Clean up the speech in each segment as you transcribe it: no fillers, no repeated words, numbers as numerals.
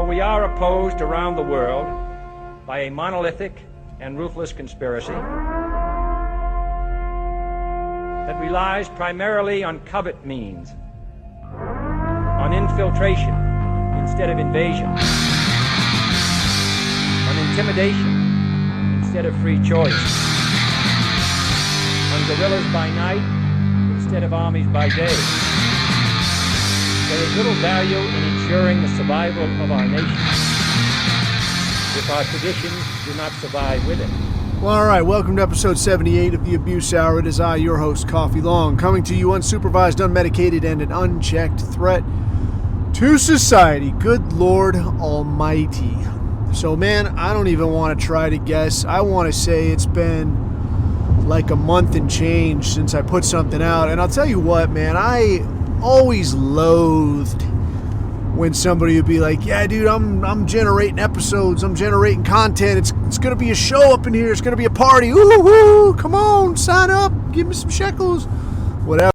we are opposed around the world by a monolithic and ruthless conspiracy that relies primarily on covert means, on infiltration instead of invasion, on intimidation instead of free choice, on guerrillas by night instead of armies by day. There is little value in ensuring the survival of our nation if our traditions do not survive with it. Well, all right, welcome to episode 78 of the Abuse Hour. It is I, your host, Coffee Long, coming to you unsupervised, unmedicated, and an unchecked threat to society. Good Lord Almighty. So, man, I don't even want to try to guess. I want to say it's been like a month and change since I put something out. And I'll tell you what, man, I always loathed when somebody would be like, yeah, dude, I'm generating episodes, I'm generating content, it's going to be a show up in here, it's going to be a party, ooh, come on, sign up, give me some shekels, whatever,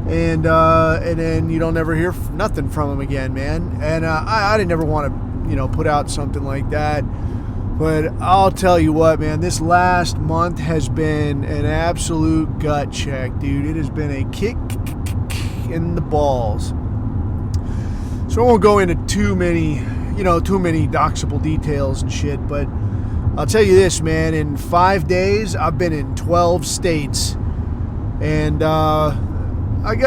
and then you don't ever hear nothing from them again, man, and I didn't ever want to, put out something like that, but I'll tell you what, man, this last month has been an absolute gut check, dude. It has been a kick in the balls. So I won't go into too many doxable details and shit, but I'll tell you this, man, in 5 days, I've been in 12 states, and I'll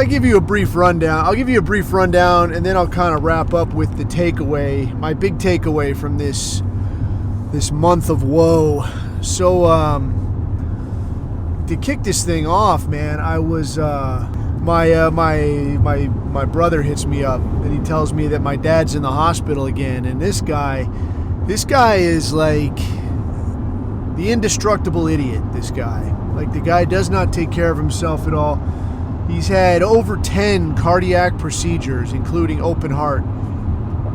give you a brief rundown. And then I'll kind of wrap up with the takeaway, my big takeaway from this month of woe. So, to kick this thing off, man, I was, my brother hits me up and he tells me that my dad's in the hospital again, and this guy is like the indestructible idiot. This guy, like, the guy does not take care of himself at all. He's had over 10 cardiac procedures, including open heart,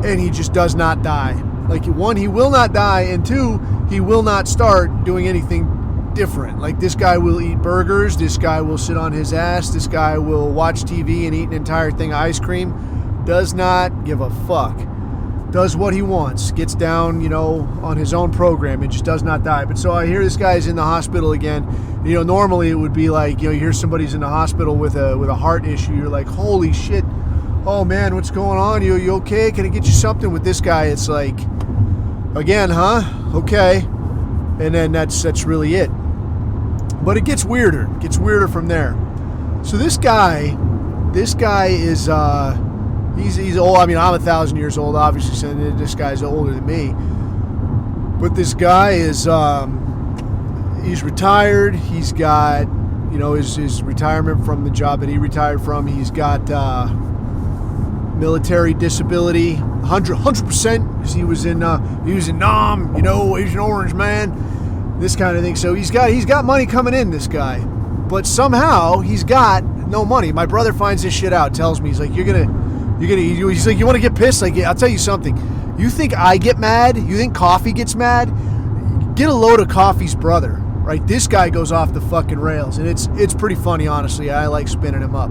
and he just does not die. Like, one, he will not die, and two, he will not start doing anything different. Like, this guy will eat burgers, this guy will sit on his ass, this guy will watch TV and eat an entire thing of ice cream, does not give a fuck, does what he wants, gets down, on his own program, and just does not die. But so I hear this guy's in the hospital again. Normally it would be like, you hear somebody's in the hospital with a heart issue, you're like, holy shit, oh man, what's going on, you okay, can I get you something? With this guy, it's like, again, huh, okay, and then that's really it. But it gets weirder from there. So this guy is, he's old. I mean, I'm 1,000 years old, obviously, so this guy's older than me. But this guy is, he's retired. He's got, his retirement from the job that he retired from. He's got military disability, 100%, because he was in Nam, Agent Orange, man. This kind of thing. So he's got money coming in, this guy, but somehow he's got no money. My brother finds this shit out, tells me, he's like, he's like, you want to get pissed? Like, I'll tell you something. You think I get mad? You think Coffee gets mad? Get a load of Coffee's brother, right? This guy goes off the fucking rails, and it's pretty funny, honestly. I like spinning him up.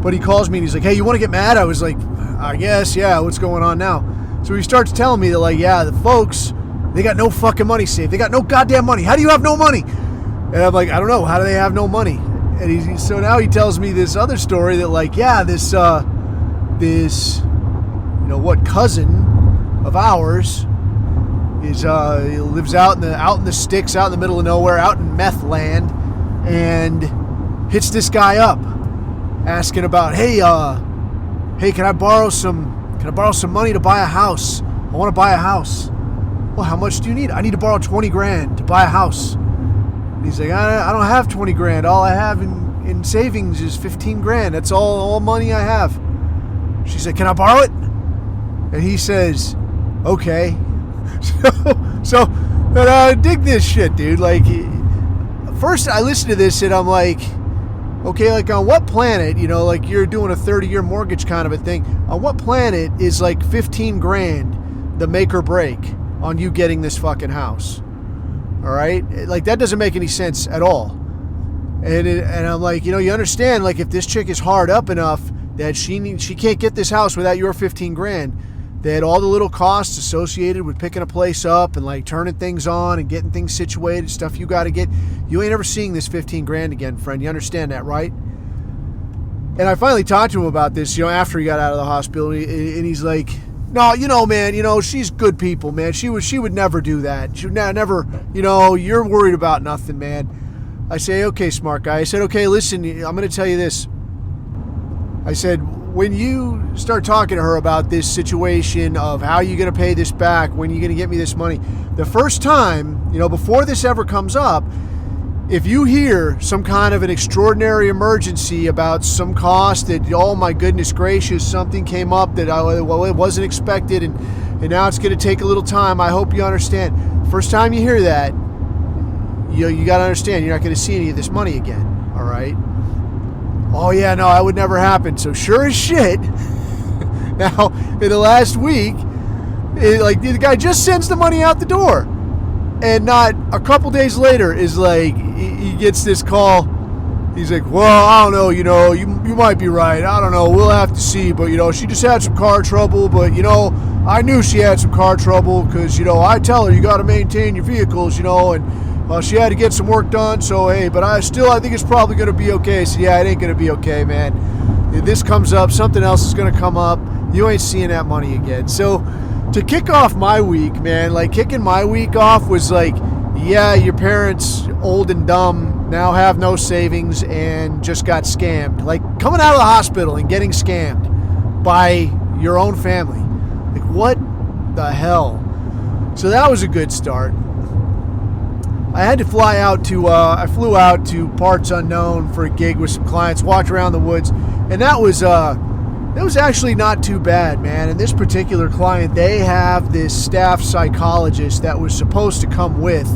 But he calls me and he's like, hey, you want to get mad? I was like, I guess, yeah, what's going on now? So he starts telling me that, like, yeah, the folks, they got no fucking money saved. They got no goddamn money. How do you have no money? And I'm like, I don't know. How do they have no money? And so now he tells me this other story that, like, yeah, this cousin of ours is he lives out in the sticks, out in the middle of nowhere, out in meth land, and hits this guy up, asking about, hey, can I borrow some money to buy a house? I want to buy a house. Well, how much do you need? I need to borrow 20 grand to buy a house. And he's like, I don't have 20 grand. All I have in savings is 15 grand. That's all money I have. She's like, can I borrow it? And he says, okay. So I dig this shit, dude. Like, first I listened to this and I'm like, okay, like, on what planet, like, you're doing a 30-year mortgage kind of a thing. On what planet is, like, 15 grand the make or break on you getting this fucking house? All right? Like, that doesn't make any sense at all. And I'm like, you understand, like, if this chick is hard up enough that she can't get this house without your 15 grand, They had all the little costs associated with picking a place up and like turning things on and getting things situated, stuff you got to get. You ain't ever seeing this 15 grand again, friend. You understand that, right? And I finally talked to him about this, after he got out of the hospital, and he's like, no, man, she's good people, man. She would never do that. She would never, you're worried about nothing, man. I say, okay, smart guy. I said, okay, listen, I'm going to tell you this. I said, when you start talking to her about this situation of how you're going to pay this back, when you're going to get me this money, the first time, before this ever comes up, if you hear some kind of an extraordinary emergency about some cost that, oh my goodness gracious, something came up that it wasn't expected and now it's going to take a little time, I hope you understand. First time you hear that, you got to understand you're not going to see any of this money again, all right? Oh yeah, no, that would never happen. So sure as shit, now in the last week, the guy just sends the money out the door. And not a couple days later is like, he gets this call. He's like, well, I don't know, you might be right. I don't know. We'll have to see. But, she just had some car trouble. But, I knew she had some car trouble because, I tell her you got to maintain your vehicles, and she had to get some work done. So, hey, but I think it's probably going to be okay. So, yeah, it ain't going to be okay, man. If this comes up, something else is going to come up. You ain't seeing that money again. So, to kick off my week, man, kicking my week off was yeah, your parents, old and dumb, now have no savings and just got scammed. Coming out of the hospital and getting scammed by your own family. What the hell? So that was a good start. I had to fly out to, I flew out to parts unknown for a gig with some clients, walked around the woods, and that was actually not too bad, man. And this particular client, they have this staff psychologist that was supposed to come with,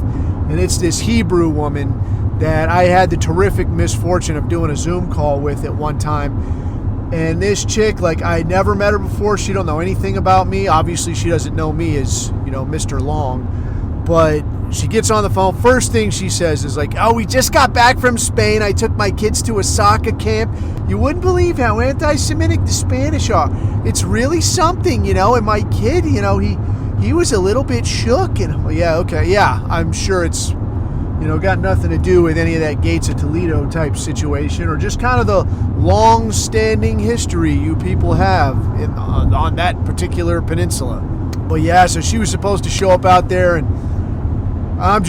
and it's this Hebrew woman that I had the terrific misfortune of doing a Zoom call with at one time. And this chick, I never met her before. She don't know anything about me. Obviously, she doesn't know me as, Mr. Long. But she gets on the phone. First thing she says is oh, we just got back from Spain. I took my kids to a soccer camp. You wouldn't believe how anti-Semitic the Spanish are. It's really something, and my kid, he was a little bit shook. And yeah, okay, yeah, I'm sure it's, got nothing to do with any of that Gates of Toledo type situation or just kind of the long-standing history you people have on that particular peninsula. But yeah, so she was supposed to show up out there, and I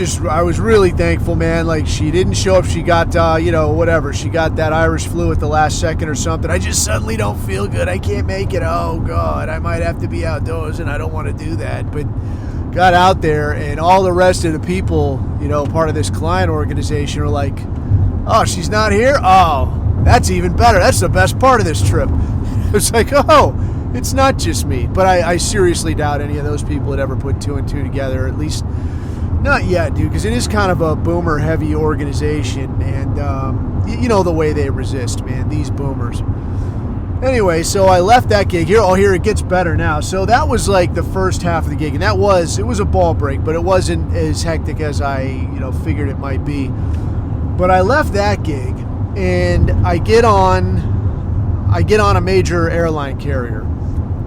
was really thankful, man. She didn't show up. She got, whatever. She got that Irish flu at the last second or something. I just suddenly don't feel good. I can't make it. Oh, God, I might have to be outdoors, and I don't want to do that. But got out there, and all the rest of the people, part of this client organization are like, oh, she's not here? Oh, that's even better. That's the best part of this trip. It's oh, it's not just me. But I seriously doubt any of those people had ever put two and two together, at least not yet, dude, because it is kind of a boomer-heavy organization, and the way they resist, man, these boomers. Anyway, so I left that gig. Here it gets better now. So that was the first half of the gig, and it was a ball break, but it wasn't as hectic as I, figured it might be. But I left that gig, and I get on a major airline carrier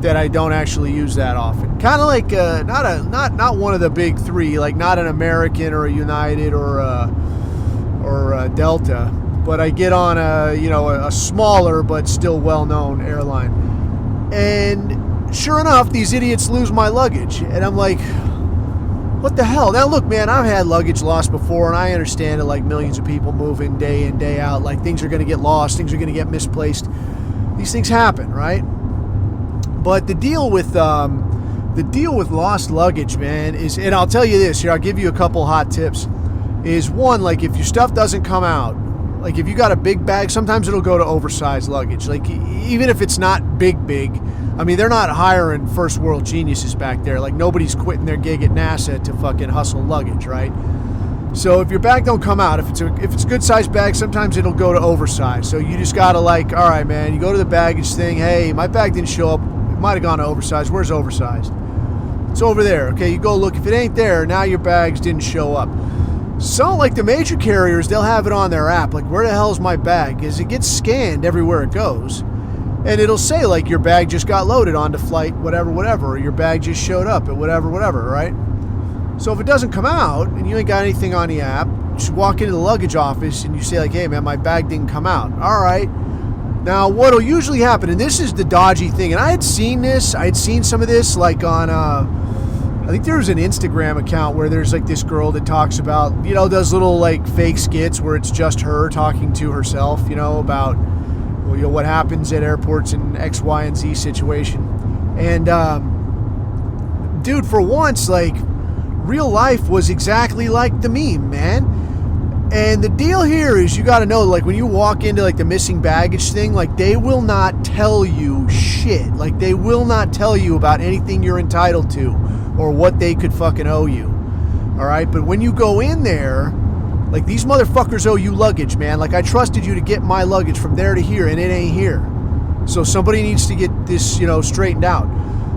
that I don't actually use that often. Kind of not one of the big three, not an American or a United or a Delta, but I get on a smaller but still well-known airline. And sure enough, these idiots lose my luggage, and I'm like, what the hell? Now look, man, I've had luggage lost before, and I understand it. Millions of people moving day in, day out. Things are going to get lost, things are going to get misplaced. These things happen, right? But the deal with lost luggage, man, is, and I'll tell you this here, I'll give you a couple hot tips, is one, if your stuff doesn't come out, if you got a big bag, sometimes it'll go to oversized luggage. Even if it's not big, I mean, they're not hiring first world geniuses back there. Nobody's quitting their gig at NASA to fucking hustle luggage, right? So if your bag don't come out, if it's a good sized bag, sometimes it'll go to oversized. So you just gotta all right, man, you go to the baggage thing. Hey, my bag didn't show up. It might have gone to oversized. Where's oversized? It's over there. Okay, you go look. If it ain't there, now your bags didn't show up. So the major carriers, they'll have it on their app. Where the hell's my bag? Because it gets scanned everywhere it goes. And it'll say, like, your bag just got loaded onto flight, whatever, or your bag just showed up at whatever, right? So if it doesn't come out and you ain't got anything on the app, you just walk into the luggage office and you say, like, hey, man, my bag didn't come out. All right. Now, what'll usually happen, and this is the dodgy thing, and I had seen some of this, like, on, I think there was an Instagram account where there's, like, this girl that talks about, does little, like, fake skits where it's just her talking to herself, about what happens at airports in X, Y, and Z situation. And, dude, for once, like, real life was exactly like the meme, man. And the deal here is you got to know, like, when you walk into, like, the missing baggage thing, like, they will not tell you shit. Like, they will not tell you about anything you're entitled to or what they could fucking owe you. All right? But when you go in there, like, these motherfuckers owe you luggage, man. Like, I trusted you to get my luggage from there to here, and it ain't here. So somebody needs to get this, straightened out.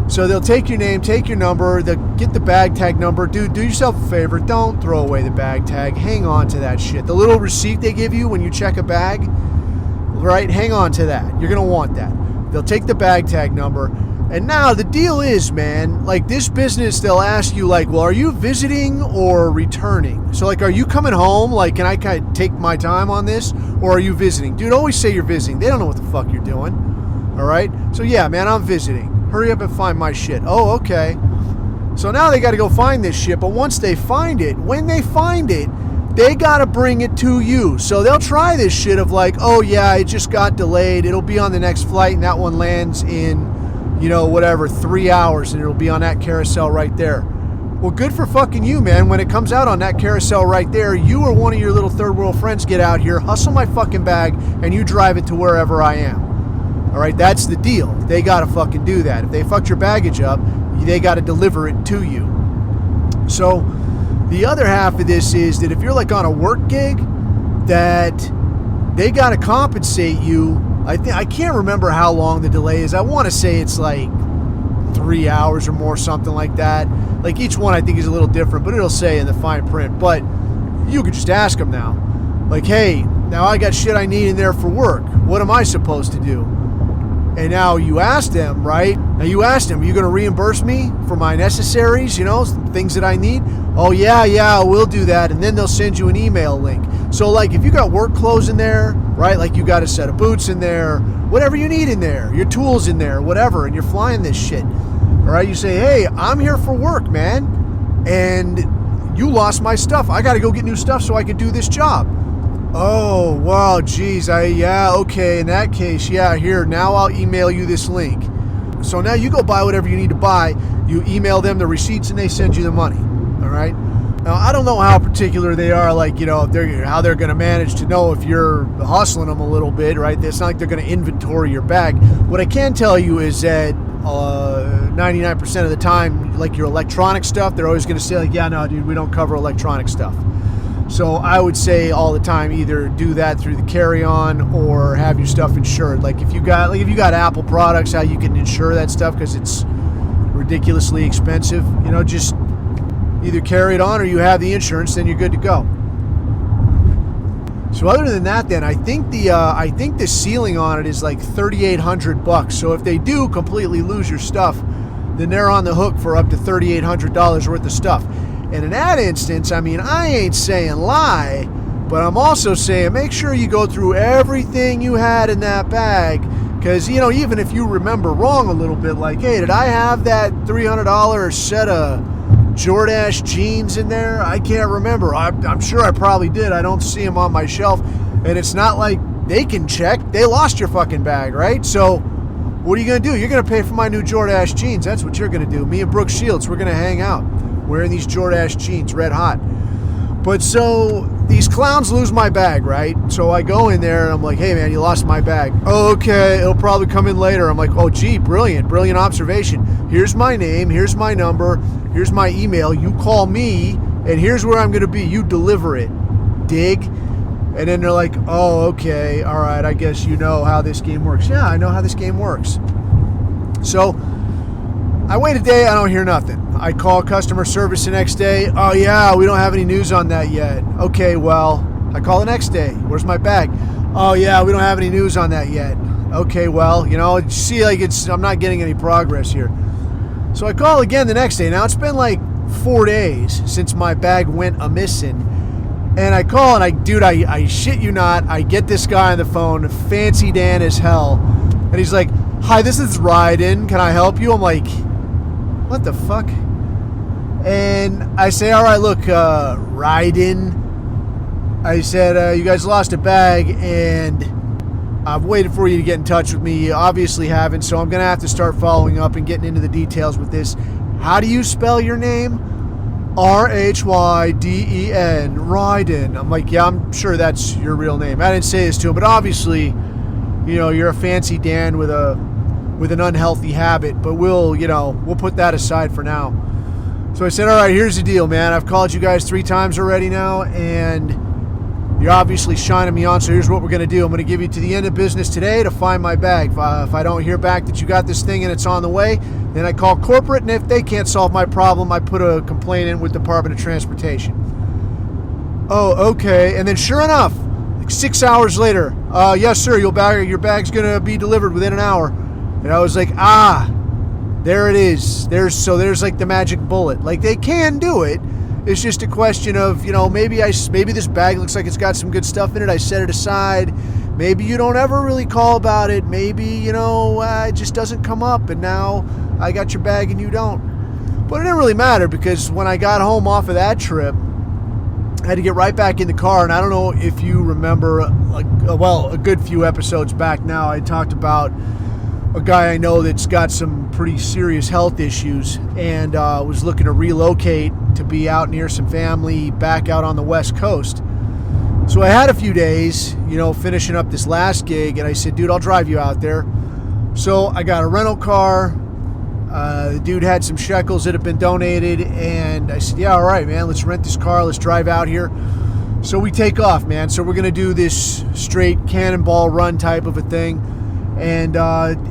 So they'll take your name, take your number, they'll get the bag tag number. Dude, do yourself a favor. Don't throw away the bag tag. Hang on to that shit. The little receipt they give you when you check a bag, right? Hang on to that. You're going to want that. They'll take the bag tag number. And now the deal is, man, like, this business, they'll ask you, like, well, are you visiting or returning? So, like, are you coming home? Like, can I kind of take my time on this? Or are you visiting? Dude, always say you're visiting. They don't know what the fuck you're doing. All right? So, yeah, man, I'm visiting. Hurry up and find my shit. Oh, okay. So now they got to go find this shit. But once they find it, when they find it, they got to bring it to you. So they'll try this shit of, like, oh, yeah, it just got delayed. It'll be on the next flight, and that one lands in, 3 hours, and it'll be on that carousel right there. Well, good for fucking you, man. When it comes out on that carousel right there, you or one of your little third world friends get out here, hustle my fucking bag, and you drive it to wherever I am. All right, that's the deal. They got to fucking do that. If they fucked your baggage up, they got to deliver it to you. So the other half of this is that if you're, like, on a work gig, that they got to compensate you. I can't remember how long the delay is. I want to say it's like 3 hours or more, something like that. Like, each one I think is a little different, but it'll say in the fine print. But you could just ask them now. Like, hey, now I got shit I need in there for work. What am I supposed to do? And now you ask them, right? Now you ask them, are you going to reimburse me for my necessaries, things that I need? Oh, yeah, we'll do that. And then they'll send you an email link. So, like, if you got work clothes in there, right? Like, you got a set of boots in there, whatever you need in there, your tools in there, whatever, and you're flying this shit. All right, you say, hey, I'm here for work, man. And you lost my stuff. I got to go get new stuff so I can do this job. Oh, wow, geez, okay, in that case, here, now I'll email you this link. So now you go buy whatever you need to buy, you email them the receipts, and they send you the money, all right? Now, I don't know how particular they are, like, how they're going to manage to know if you're hustling them a little bit, right? It's not like they're going to inventory your bag. What I can tell you is that 99% of the time, like, your electronic stuff, they're always going to say, like, yeah, no, dude, we don't cover electronic stuff. So I would say all the time, either do that through the carry-on or have your stuff insured. Like, if you got Apple products, how you can insure that stuff because it's ridiculously expensive. Just either carry it on or you have the insurance, then you're good to go. So other than that, then I think the ceiling on it is like $3,800. So if they do completely lose your stuff, then they're on the hook for up to $3,800 worth of stuff. And in that instance, I mean, I ain't saying lie, but I'm also saying make sure you go through everything you had in that bag. Because, even if you remember wrong a little bit, like, hey, did I have that $300 set of Jordache jeans in there? I can't remember. I'm sure I probably did. I don't see them on my shelf. And it's not like they can check. They lost your fucking bag, right? So what are you going to do? You're going to pay for my new Jordache jeans. That's what you're going to do. Me and Brooke Shields, we're going to hang out wearing these Jordache jeans, red hot. But so these clowns lose my bag, right? So I go in there and I'm like, hey, man, you lost my bag. Oh, okay, it'll probably come in later. I'm like, oh, gee, brilliant observation. Here's my name, here's my number, here's my email. You call me, and here's where I'm going to be. You deliver it. Dig? And then they're like, oh, okay, all right, I guess you know how this game works. Yeah, I know how this game works. So I wait a day, I don't hear nothing. I call customer service the next day. Oh, yeah, we don't have any news on that yet. Okay, well, I call the next day. Where's my bag? Oh, yeah, we don't have any news on that yet. okay, well, see, like I'm not getting any progress here. So I call again the next day. Now it's been like 4 days since my bag went a-missing. And I call and I shit you not, I get this guy on the phone, fancy Dan as hell. And he's like, hi, this is Ryden. Can I help you? I'm like, what the fuck? And I say, all right, look, Ryden. I said, you guys lost a bag and I've waited for you to get in touch with me. You obviously haven't, so I'm going to have to start following up and getting into the details with this. How do you spell your name? Ryden, Ryden. I'm like, yeah, I'm sure that's your real name. I didn't say this to him, but obviously, you're a fancy Dan with an unhealthy habit, but we'll put that aside for now. So I said, all right, here's the deal, man. I've called you guys 3 times already now, and you're obviously shining me on, so here's what we're going to do. I'm going to give you to the end of business today to find my bag. If I don't hear back that you got this thing and it's on the way, then I call corporate, and if they can't solve my problem, I put a complaint in with Department of Transportation. Oh, okay. And then sure enough, like 6 hours later, yes, sir, your bag's going to be delivered within an hour. And I was like, there it is. There's like the magic bullet. Like, they can do it. It's just a question of, maybe this bag looks like it's got some good stuff in it. I set it aside. Maybe you don't ever really call about it. Maybe, it just doesn't come up, and now I got your bag and you don't. But it didn't really matter, because when I got home off of that trip, I had to get right back in the car. And I don't know if you remember, a good few episodes back now, I talked about a guy I know that's got some pretty serious health issues and was looking to relocate to be out near some family back out on the West Coast. So I had a few days, finishing up this last gig, and I said, dude, I'll drive you out there. So I got a rental car. The dude had some shekels that had been donated, and I said, yeah, all right, man, let's rent this car. Let's drive out here. So we take off, man. So we're going to do this straight cannonball run type of a thing. And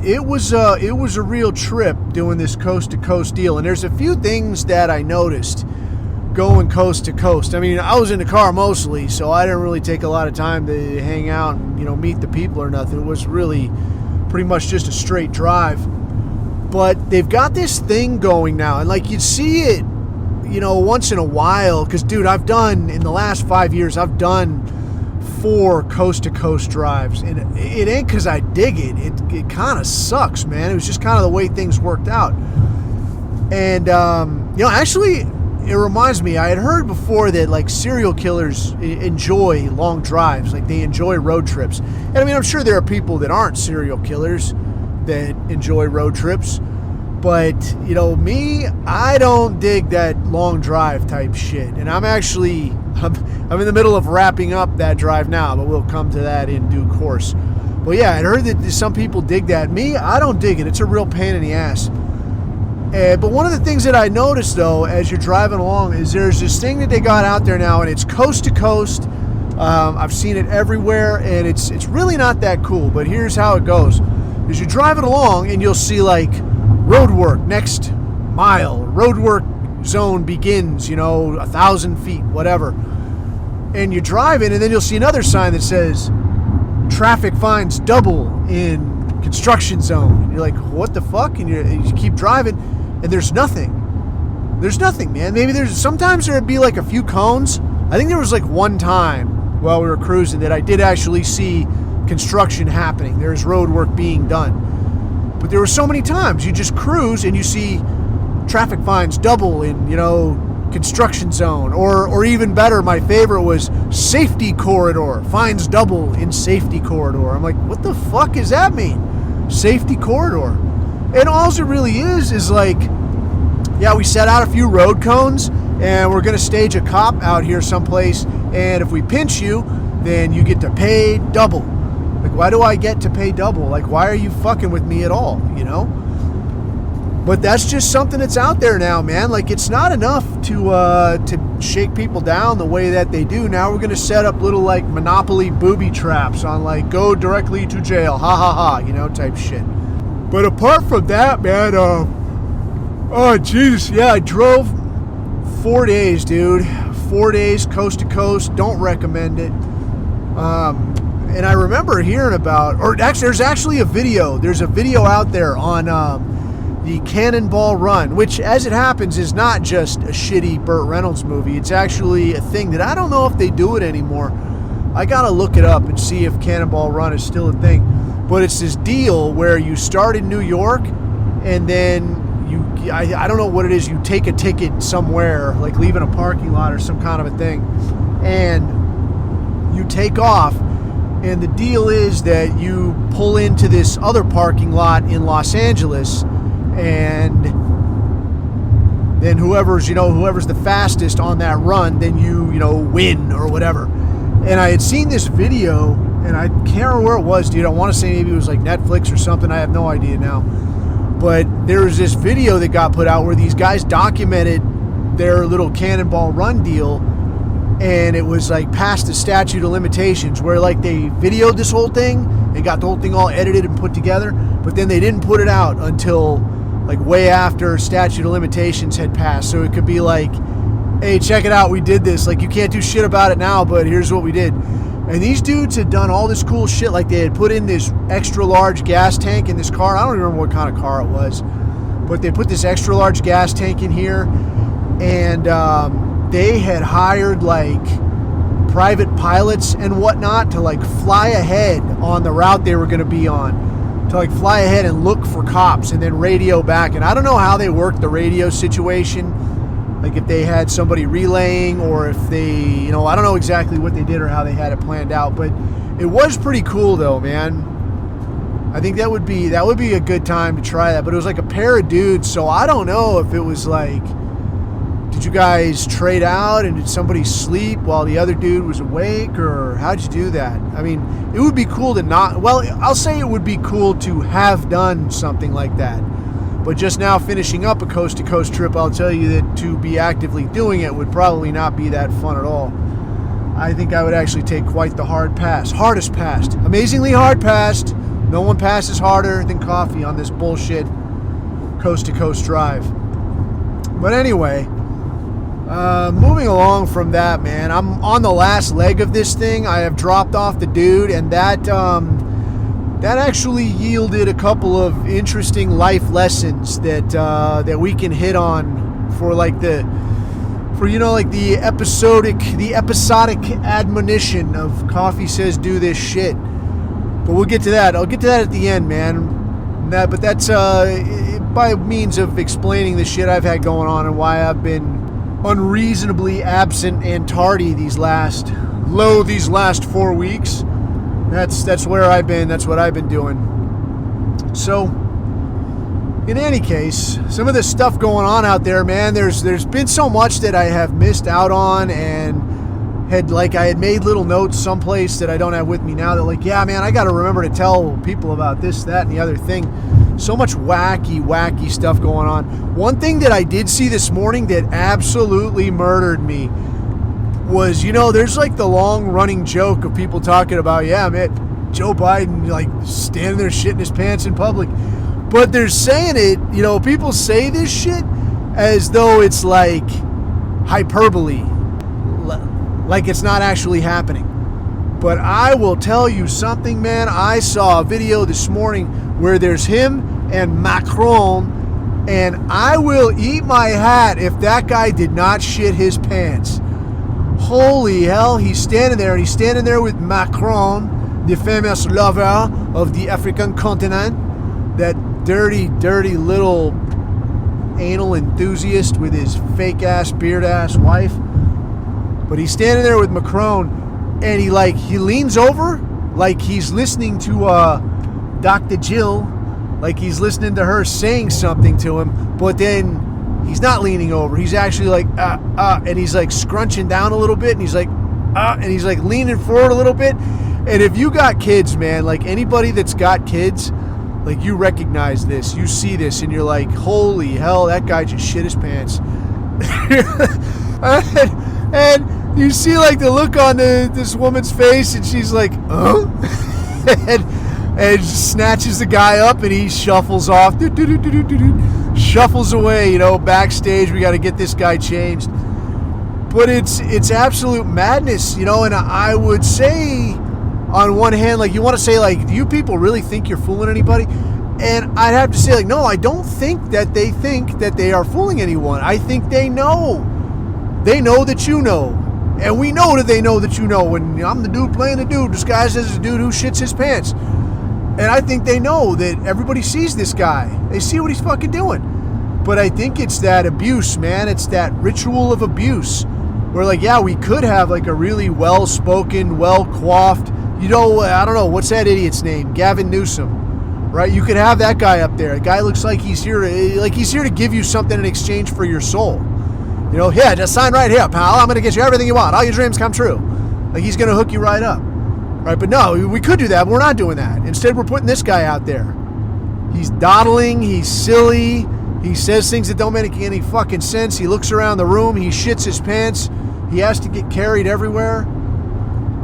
it was a real trip doing this coast-to-coast deal. And there's a few things that I noticed going coast to coast. I mean, I was in the car mostly, so I didn't really take a lot of time to hang out and, meet the people or nothing. It was really pretty much just a straight drive. But they've got this thing going now, and like you'd see it, once in a while. Because, dude, in the last 5 years, I've done 4 coast-to-coast drives, and it ain't because I dig it. It kind of sucks, man. It was just kind of the way things worked out. And, actually, it reminds me, I had heard before that, like, serial killers enjoy long drives. Like, they enjoy road trips. And, I mean, I'm sure there are people that aren't serial killers that enjoy road trips. But, me, I don't dig that long drive type shit. And I'm in the middle of wrapping up that drive now, but we'll come to that in due course. But yeah, I heard that some people dig that. Me, I don't dig it. It's a real pain in the ass. But one of the things that I noticed, though, as you're driving along, is there's this thing that they got out there now, and it's coast to coast. I've seen it everywhere, and it's really not that cool. But here's how it goes. As you're driving along, and you'll see, like, road work next mile. Road work zone begins, 1,000 feet, whatever. And you're driving, and then you'll see another sign that says, traffic fines double in construction zone. And you're like, what the fuck? And you keep driving, and there's nothing. There's nothing, man. Maybe sometimes there'd be like a few cones. I think there was like one time while we were cruising that I did actually see construction happening. There's road work being done. But there were so many times you just cruise and you see traffic fines double in, construction zone. Or even better, my favorite was safety corridor. Fines double in safety corridor. I'm like, what the fuck does that mean? Safety corridor. And all it really is like, yeah, we set out a few road cones and we're going to stage a cop out here someplace. And if we pinch you, then you get to pay double. Like, why do I get to pay double? Like, why are you fucking with me at all, But that's just something that's out there now, man. Like, it's not enough to shake people down the way that they do. Now we're going to set up little, like, Monopoly booby traps on, like, go directly to jail, ha ha ha, type shit. But apart from that, man, oh, Jesus, yeah, I drove 4 days, dude. 4 days, coast to coast. Don't recommend it. And I remember hearing about, or actually, there's actually a video. There's a video out there on the Cannonball Run, which, as it happens, is not just a shitty Burt Reynolds movie. It's actually a thing that I don't know if they do it anymore. I gotta look it up and see if Cannonball Run is still a thing. But it's this deal where you start in New York, and then I don't know what it is. You take a ticket somewhere, like leaving a parking lot or some kind of a thing, and you take off. And the deal is that you pull into this other parking lot in Los Angeles, and then whoever's the fastest on that run, then you win or whatever. And I had seen this video, and I can't remember where it was, dude. I want to say maybe it was like Netflix or something. I have no idea now. But there was this video that got put out where these guys documented their little Cannonball Run deal, and it was like past the statute of limitations, where like they videoed this whole thing and got the whole thing all edited and put together, but then they didn't put it out until like way after statute of limitations had passed. So it could be like, hey, check it out, we did this. Like, you can't do shit about it now, but here's what we did. And these dudes had done all this cool shit. Like, they had put in this extra large gas tank in this car. I don't remember what kind of car it was, but they put this extra large gas tank in here, and they had hired like private pilots and whatnot to like fly ahead on the route they were going to be on, to like fly ahead and look for cops and then radio back. And I don't know how they worked the radio situation, like if they had somebody relaying or if they, I don't know exactly what they did or how they had it planned out, but it was pretty cool though, man. I think that would be a good time to try that. But it was like a pair of dudes, so I don't know if it was like, did you guys trade out and did somebody sleep while the other dude was awake, or how'd you do that? I mean, it would be cool to not, well, I'll say it would be cool to have done something like that. But just now finishing up a coast-to-coast trip, I'll tell you that to be actively doing it would probably not be that fun at all. I think I would actually take quite the hardest passed. Amazingly hard passed. No one passes harder than coffee on this bullshit coast-to-coast drive. But anyway, moving along from that, man, I'm on the last leg of this thing. I have dropped off the dude, and that actually yielded a couple of interesting life lessons that we can hit on for the episodic admonition of Coffee Says Do This Shit. But we'll get to that. I'll get to that at the end, man. But that's by means of explaining the shit I've had going on and why I've been unreasonably absent and tardy these last 4 weeks. That's where I've been. That's what I've been doing. So, in any case, some of the stuff going on out there, man, there's been so much that I have missed out on, and I had made little notes someplace that I don't have with me now that like, yeah, man, I got to remember to tell people about this, that, and the other thing. So much wacky stuff going on. One thing that I did see this morning that absolutely murdered me was, there's like the long-running joke of people talking about, yeah, man, Joe Biden, like, standing there shitting his pants in public. But they're saying it, people say this shit as though it's like hyperbole, like it's not actually happening. But I will tell you something, man. I saw a video this morning where there's him and Macron, and I will eat my hat if that guy did not shit his pants. Holy hell, he's standing there with Macron, the famous lover of the African continent, that dirty little anal enthusiast with his fake-ass, beard-ass wife. But he's standing there with Macron, and he leans over like he's listening to Dr. Jill, like he's listening to her saying something to him, but then he's not leaning over. He's actually like, and he's like scrunching down a little bit, and he's like, and he's like leaning forward a little bit. And if you got kids, man, like anybody that's got kids, like you recognize this, you see this, and you're like, holy hell, that guy just shit his pants. and you see like the look on this woman's face, and she's like, oh, and snatches the guy up, and he shuffles off, shuffles away, backstage. We got to get this guy changed. But it's absolute madness, and I would say on one hand, like, you want to say, like, do you people really think you're fooling anybody? And I'd have to say, like, no, I don't think that they think that they are fooling anyone. I think they know. They know that you know. And we know that they know that you know. And I'm the dude playing the dude disguised as a dude who shits his pants. And I think they know that everybody sees this guy. They see what he's fucking doing. But I think it's that abuse, man. It's that ritual of abuse. Where, like, yeah, we could have, like, a really well-spoken, well-coiffed, I don't know, what's that idiot's name? Gavin Newsom, right? You could have that guy up there. A guy looks like he's here to give you something in exchange for your soul. Yeah, just sign right here, pal. I'm going to get you everything you want. All your dreams come true. Like, he's going to hook you right up. Right? But no, we could do that, but we're not doing that. Instead, we're putting this guy out there. He's dawdling. He's silly. He says things that don't make any fucking sense. He looks around the room. He shits his pants. He has to get carried everywhere.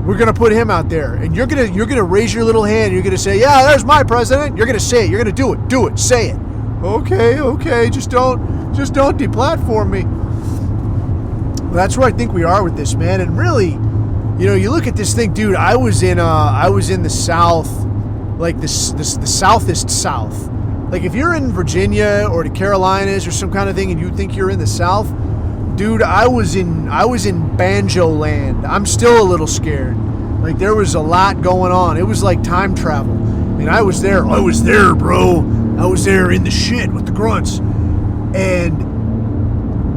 We're going to put him out there. And you're going to raise your little hand. You're going to say, yeah, there's my president. You're going to say it. You're going to do it. Do it. Say it. Okay. Just don't deplatform me. Well, that's where I think we are with this, man. And really, you look at this thing, dude. I was in the South, like the Southest South. Like, if you're in Virginia or the Carolinas or some kind of thing, and you think you're in the South, dude, I was in Banjo Land. I'm still a little scared. Like, there was a lot going on. It was like time travel. And I was there, bro. I was there in the shit with the grunts. And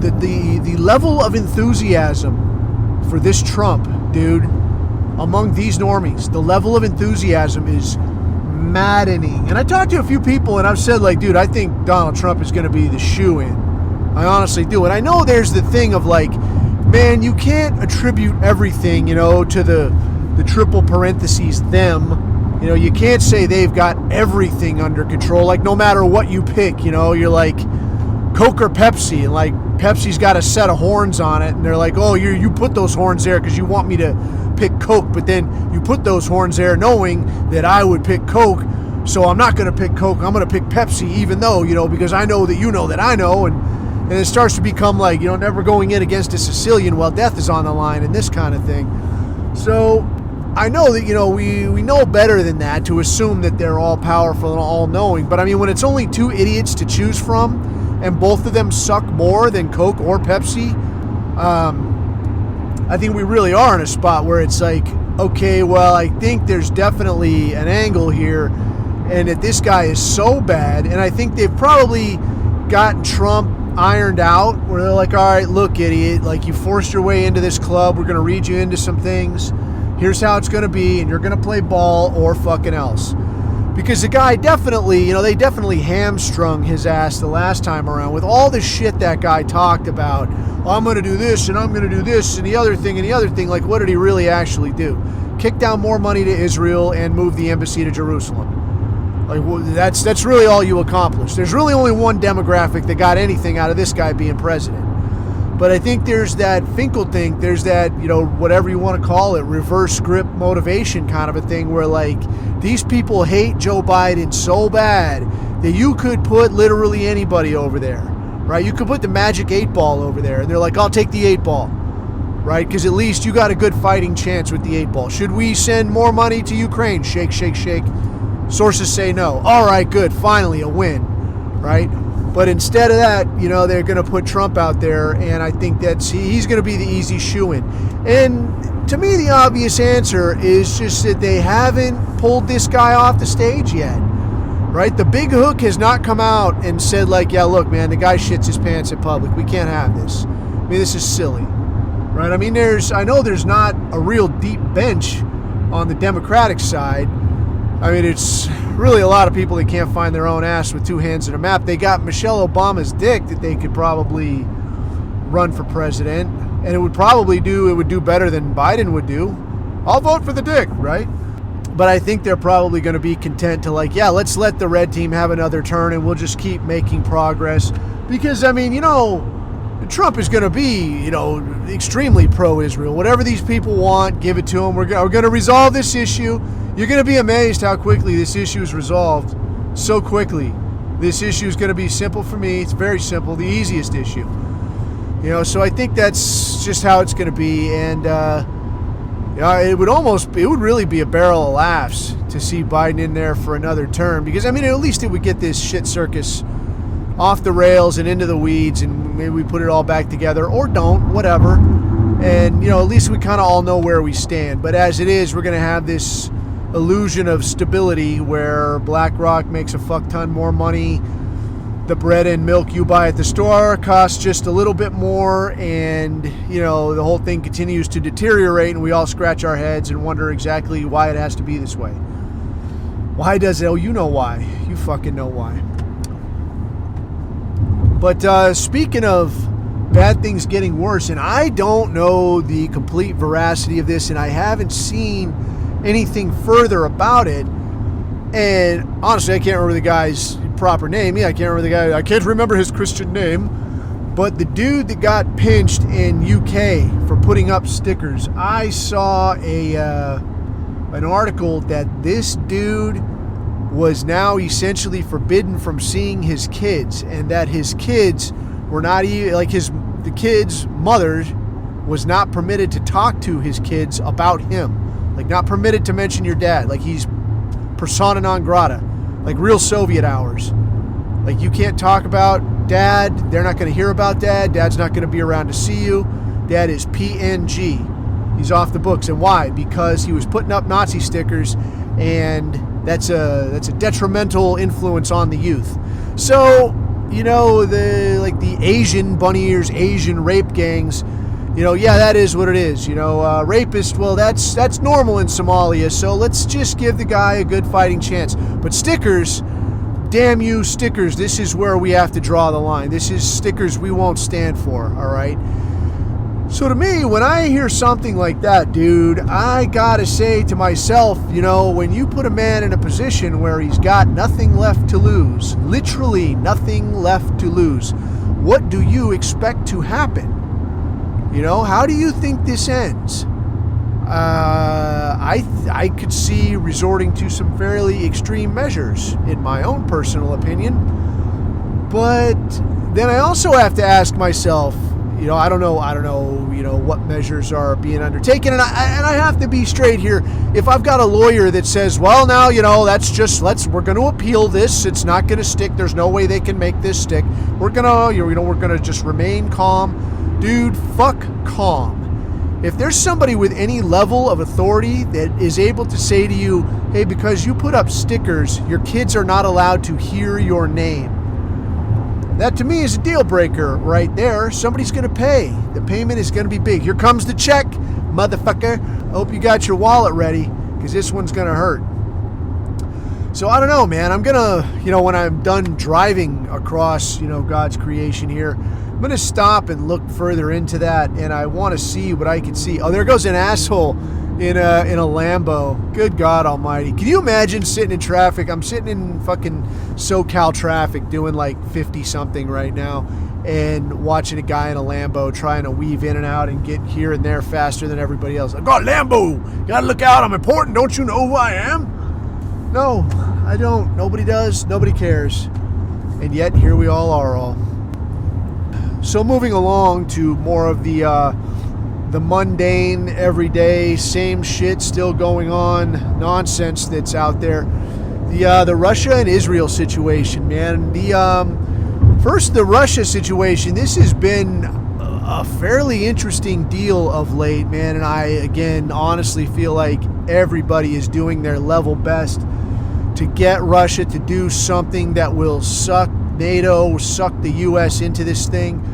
the level of enthusiasm for this Trump, dude, among these normies, the level of enthusiasm is maddening. And I talked to a few people, and I've said, like, dude, I think Donald Trump is going to be the shoe-in. I honestly do. And I know there's the thing of, like, man, you can't attribute everything, to the triple parentheses them. You can't say they've got everything under control. Like, no matter what you pick, you're like Coke or Pepsi, and like Pepsi's got a set of horns on it, and they're like, oh, you put those horns there because you want me to pick Coke, but then you put those horns there knowing that I would pick Coke, so I'm not going to pick Coke, I'm going to pick Pepsi, even though, because I know that you know that I know, and it starts to become like, never going in against a Sicilian while death is on the line and this kind of thing. So I know that, we know better than that to assume that they're all powerful and all knowing, but I mean, when it's only two idiots to choose from, and both of them suck more than Coke or Pepsi, I think we really are in a spot where it's like, okay, well, I think there's definitely an angle here, and that this guy is so bad, and I think they've probably gotten Trump ironed out, where they're like, all right, look, idiot, like, you forced your way into this club, we're going to read you into some things, here's how it's going to be, and you're going to play ball or fucking else. Because the guy definitely, they definitely hamstrung his ass the last time around with all the shit that guy talked about. Oh, I'm going to do this, and I'm going to do this, and the other thing, and the other thing. Like, what did he really actually do? Kick down more money to Israel and move the embassy to Jerusalem. Like, well, that's really all you accomplished. There's really only one demographic that got anything out of this guy being president. But I think there's that Finkel thing, there's that, whatever you want to call it, reverse script motivation kind of a thing where, like, these people hate Joe Biden so bad that you could put literally anybody over there, right? You could put the magic 8-ball over there, and they're like, I'll take the 8-ball, right? Because at least you got a good fighting chance with the 8-ball. Should we send more money to Ukraine? Shake, shake, shake. Sources say no. All right, good. Finally, a win, right? But instead of that, they're going to put Trump out there, and I think he's going to be the easy shoo-in. And to me, the obvious answer is just that they haven't pulled this guy off the stage yet, right? The big hook has not come out and said, like, yeah, look, man, the guy shits his pants in public. We can't have this. I mean, this is silly, right? I mean, I know there's not a real deep bench on the Democratic side. I mean, it's really a lot of people that can't find their own ass with two hands in a map. They got Michelle Obama's dick that they could probably run for president, and it would do better than Biden would do. I'll vote for the dick, right? But I think they're probably going to be content to, like, yeah, let's let the red team have another turn and we'll just keep making progress. Because, I mean, Trump is going to be, extremely pro-Israel. Whatever these people want, give it to them. We're going to resolve this issue. You're going to be amazed how quickly this issue is resolved. So quickly. This issue is going to be simple for me. It's very simple. The easiest issue. So I think that's just how it's going to be. And Yeah, it would really be a barrel of laughs to see Biden in there for another term, because I mean, at least it would get this shit circus off the rails and into the weeds, and maybe we put it all back together, or don't, whatever. And, at least we kind of all know where we stand. But as it is, we're going to have this illusion of stability where BlackRock makes a fuck ton more money. The bread and milk you buy at the store costs just a little bit more, and, the whole thing continues to deteriorate, and we all scratch our heads and wonder exactly why it has to be this way. Why does it? Oh, you know why. You fucking know why. But speaking of bad things getting worse, and I don't know the complete veracity of this, and I haven't seen anything further about it, and honestly, I can't remember the guy's proper name. I can't remember his Christian name, but the dude that got pinched in UK for putting up stickers, I saw an article that this dude was now essentially forbidden from seeing his kids, and that his kids were not even, the kids' mother was not permitted to talk to his kids about him. Not permitted to mention your dad. He's persona non grata. Real Soviet hours. You can't talk about dad. They're not going to hear about dad. Dad's not going to be around to see you. Dad is PNG. He's off the books. And why? Because he was putting up Nazi stickers, and that's a detrimental influence on the youth. So, the Asian bunny ears, Asian rape gangs, that is what it is. Rapist, well, that's normal in Somalia, so let's just give the guy a good fighting chance. But stickers, damn you, stickers, this is where we have to draw the line. This is stickers we won't stand for, all right? So to me, when I hear something like that, dude, I gotta say to myself, when you put a man in a position where he's got nothing left to lose, literally nothing left to lose, what do you expect to happen? How do you think this ends? I could see resorting to some fairly extreme measures, in my own personal opinion. But then I also have to ask myself, I don't know, what measures are being undertaken. And I have to be straight here. If I've got a lawyer that says, well, now, we're going to appeal this. It's not going to stick. There's no way they can make this stick. We're going to just remain calm. Dude, fuck calm. If there's somebody with any level of authority that is able to say to you, hey, because you put up stickers, your kids are not allowed to hear your name. That to me is a deal breaker right there. Somebody's going to pay. The payment is going to be big. Here comes the check, motherfucker. I hope you got your wallet ready, because this one's going to hurt. So I don't know, man. I'm going to, when I'm done driving across, God's creation here, I'm going to stop and look further into that, and I want to see what I can see. Oh, there goes an asshole in a Lambo. Good God almighty. Can you imagine sitting in traffic? I'm sitting in fucking SoCal traffic doing 50-something right now and watching a guy in a Lambo trying to weave in and out and get here and there faster than everybody else. I got a Lambo. Gotta look out. I'm important. Don't you know who I am? No, I don't. Nobody does. Nobody cares. And yet, here we all are all. So moving along to more of the mundane, everyday, same shit still going on nonsense that's out there. The Russia and Israel situation, man. First, the Russia situation. This has been a fairly interesting deal of late, man. And I, again, honestly feel like everybody is doing their level best to get Russia to do something that will suck NATO, suck the U.S. into this thing.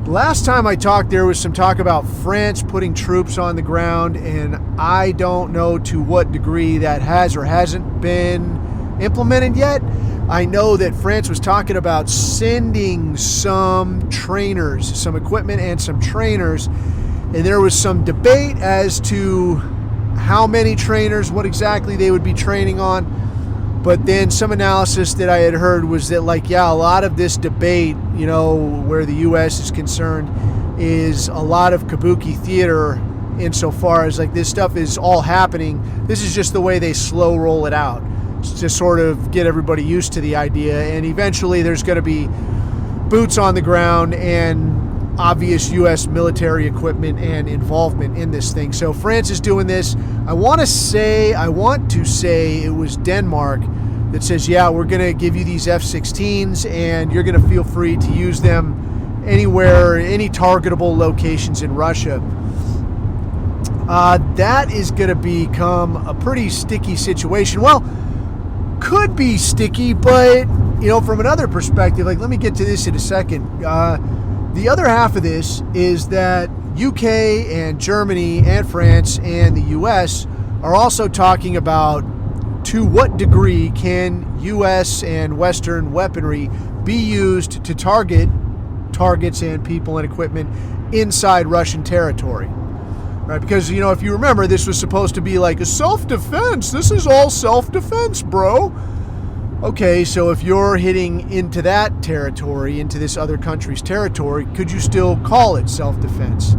Last time I talked, there was some talk about France putting troops on the ground, and I don't know to what degree that has or hasn't been implemented yet. I know that France was talking about sending some trainers, some equipment and some trainers, and there was some debate as to how many trainers, what exactly they would be training on. But then some analysis that I had heard was that, a lot of this debate, where the U.S. is concerned, is a lot of kabuki theater insofar as, this stuff is all happening. This is just the way they slow roll it out to sort of get everybody used to the idea. And eventually there's going to be boots on the ground and obvious U.S. military equipment and involvement in this thing. So France is doing this. I want to say it was Denmark that says, yeah, we're going to give you these F-16s and you're going to feel free to use them anywhere, any targetable locations in Russia. That is going to become a pretty sticky situation. Well, could be sticky, but, from another perspective, like, let me get to this in a second. The other half of this is that UK and Germany and France and the US are also talking about to what degree can US and Western weaponry be used to target targets and people and equipment inside Russian territory. Right? Because, if you remember, this was supposed to be like a self-defense. This is all self-defense, bro. Okay, so if you're hitting into that territory, into this other country's territory, could you still call it self-defense?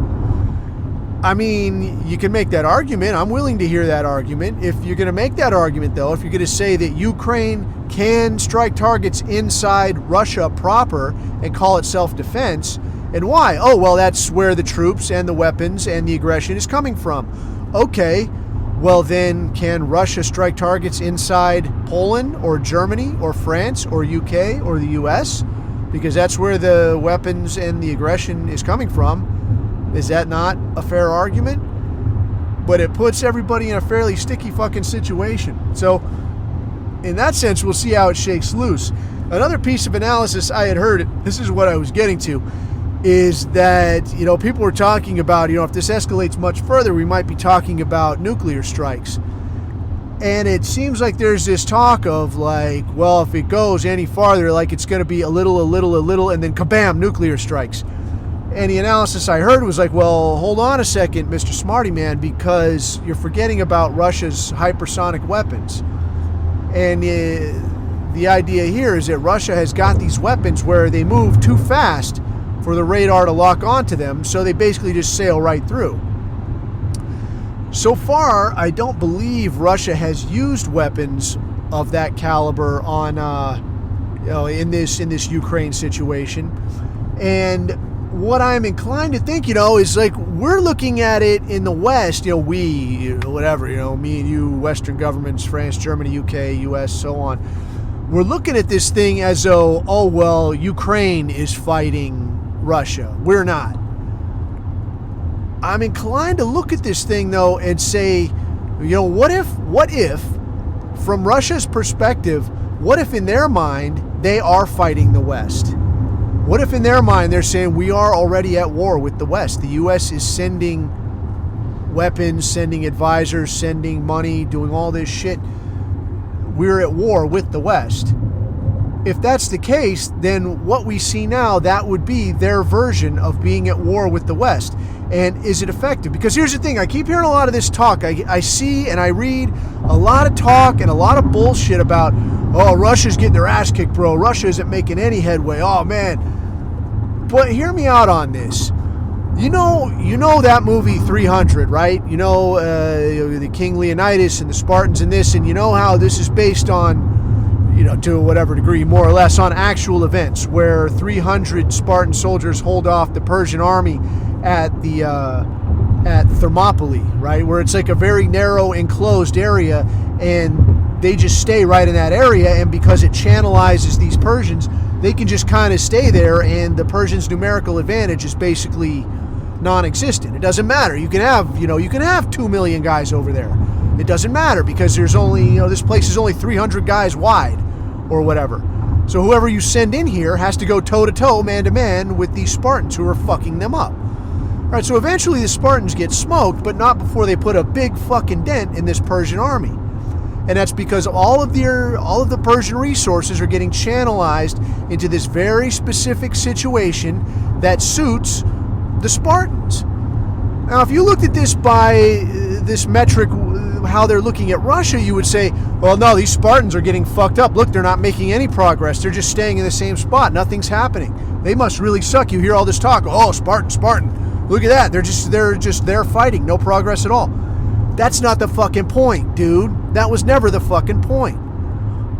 I mean, you can make that argument. I'm willing to hear that argument. If you're going to make that argument, though, if you're going to say that Ukraine can strike targets inside Russia proper and call it self-defense, and why? Oh, well, that's where the troops and the weapons and the aggression is coming from. Okay. Well, then, can Russia strike targets inside Poland or Germany or France or UK or the US? Because that's where the weapons and the aggression is coming from. Is that not a fair argument? But it puts everybody in a fairly sticky fucking situation. So, in that sense, we'll see how it shakes loose. Another piece of analysis I had heard, this is what I was getting to, is that, people were talking about, if this escalates much further, we might be talking about nuclear strikes. And it seems like there's this talk of like, well, if it goes any farther, like it's going to be a little, and then kabam, nuclear strikes. And the analysis I heard was like, well, hold on a second, Mr. Smarty Man, because you're forgetting about Russia's hypersonic weapons. And the idea here is that Russia has got these weapons where they move too fast for the radar to lock onto them, so they basically just sail right through. So far, I don't believe Russia has used weapons of that caliber on, in this Ukraine situation. And what I'm inclined to think, is like we're looking at it in the West. Me and you, Western governments, France, Germany, UK, US, so on. We're looking at this thing as though, oh well, Ukraine is fighting Russia. We're not. I'm inclined to look at this thing though and say, what if from Russia's perspective, what if in their mind they are fighting the West? What if in their mind they're saying we are already at war with the West? The US is sending weapons, sending advisors, sending money, doing all this shit. We're at war with the West. If that's the case, then what we see now, that would be their version of being at war with the West. And is it effective? Because here's the thing, I keep hearing a lot of this talk. I see and I read a lot of talk and a lot of bullshit about, oh, Russia's getting their ass kicked, bro. Russia isn't making any headway. Oh, man. But hear me out on this. You know that movie 300, right? The King Leonidas and the Spartans and this, and you know how this is based on, to whatever degree, more or less, on actual events where 300 Spartan soldiers hold off the Persian army at Thermopylae, right? Where it's like a very narrow enclosed area and they just stay right in that area, and because it channelizes these Persians, they can just kind of stay there, and the Persians' numerical advantage is basically non-existent. It doesn't matter. You can have 2 million guys over there. It doesn't matter because there's only, this place is only 300 guys wide or whatever. So whoever you send in here has to go toe-to-toe, man-to-man with these Spartans who are fucking them up. All right, so eventually the Spartans get smoked, but not before they put a big fucking dent in this Persian army. And that's because all of the Persian resources are getting channelized into this very specific situation that suits the Spartans. Now, if you looked at this by this metric, how they're looking at Russia, you would say, well, no, these Spartans are getting fucked up. Look, they're not making any progress. They're just staying in the same spot. Nothing's happening. They must really suck. You hear all this talk. Oh, Spartan. Look at that. They're just there fighting. No progress at all. That's not the fucking point, dude. That was never the fucking point.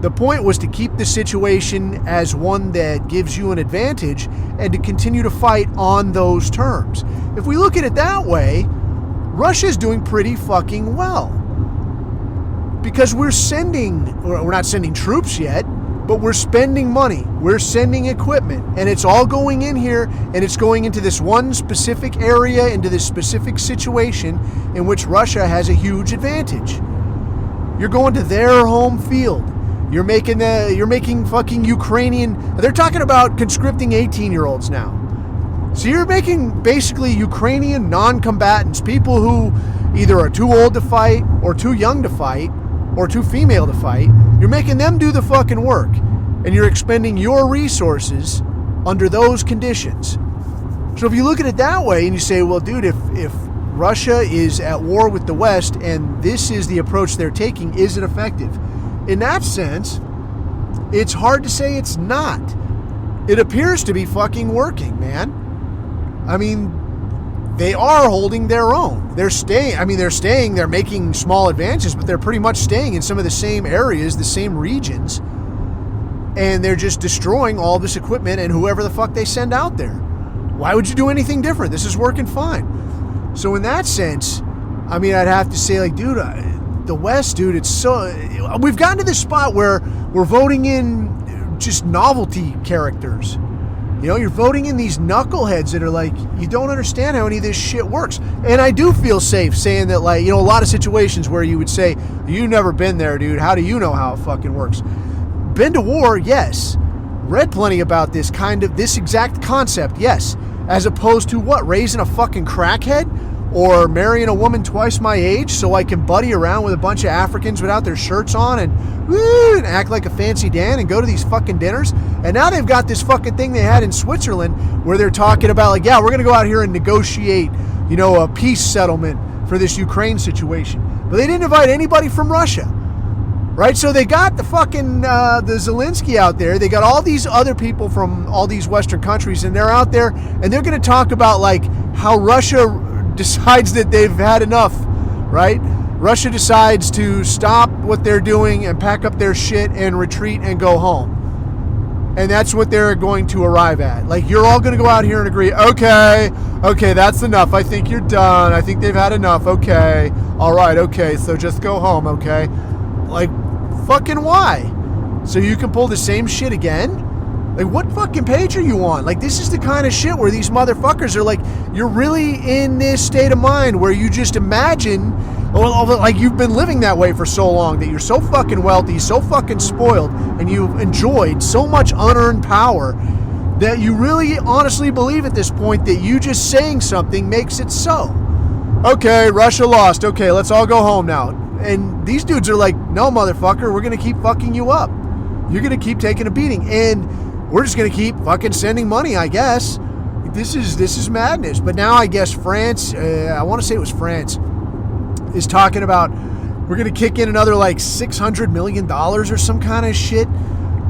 The point was to keep the situation as one that gives you an advantage and to continue to fight on those terms. If we look at it that way, Russia's doing pretty fucking well. Because we're not sending troops yet, but we're spending money. We're sending equipment, and it's all going in here, and it's going into this one specific area, into this specific situation in which Russia has a huge advantage. You're going to their home field. You're making fucking Ukrainian. They're talking about conscripting 18-year-olds now. So you're making basically Ukrainian non-combatants, people who either are too old to fight or too young to fight or too female to fight. You're making them do the fucking work, and you're expending your resources under those conditions. So if you look at it that way and you say, well, dude, if Russia is at war with the West and this is the approach they're taking, is it effective? In that sense, it's hard to say it's not. It appears to be fucking working, man. I mean, they are holding their own. They're making small advances, but they're pretty much staying in some of the same areas, the same regions, and they're just destroying all this equipment and whoever the fuck they send out there. Why would you do anything different? This is working fine. So in that sense, I mean, I'd have to say, like, dude, the West, dude, we've gotten to this spot where we're voting in just novelty characters. You know, you're voting in these knuckleheads that are like, you don't understand how any of this shit works. And I do feel safe saying that, like, you know, a lot of situations where you would say, you've never been there, dude. How do you know how it fucking works? Been to war, yes. Read plenty about this exact concept, yes. As opposed to what? Raising a fucking crackhead? Or marrying a woman twice my age so I can buddy around with a bunch of Africans without their shirts on and act like a fancy Dan and go to these fucking dinners. And now they've got this fucking thing they had in Switzerland where they're talking about, like, yeah, we're going to go out here and negotiate, you know, a peace settlement for this Ukraine situation. But they didn't invite anybody from Russia, right? So they got the fucking, the Zelensky out there. They got all these other people from all these Western countries, and they're out there and they're going to talk about, like, how Russia decides that they've had enough, right? Russia decides to stop what they're doing and pack up their shit and retreat and go home. And that's what they're going to arrive at. Like, you're all going to go out here and agree, okay, that's enough. I think you're done. I think they've had enough. Okay. All right. Okay. So just go home. Okay. Like, fucking why? So you can pull the same shit again? Like, what fucking page are you on? Like, this is the kind of shit where these motherfuckers are like, you're really in this state of mind where you just imagine, like, you've been living that way for so long that you're so fucking wealthy, so fucking spoiled, and you've enjoyed so much unearned power that you really honestly believe at this point that you just saying something makes it so. Okay, Russia lost. Okay, let's all go home now. And these dudes are like, no, motherfucker, we're going to keep fucking you up. You're going to keep taking a beating. And we're just going to keep fucking sending money, I guess. This is madness. But now I guess France, I want to say it was France, is talking about we're going to kick in another like $600 million or some kind of shit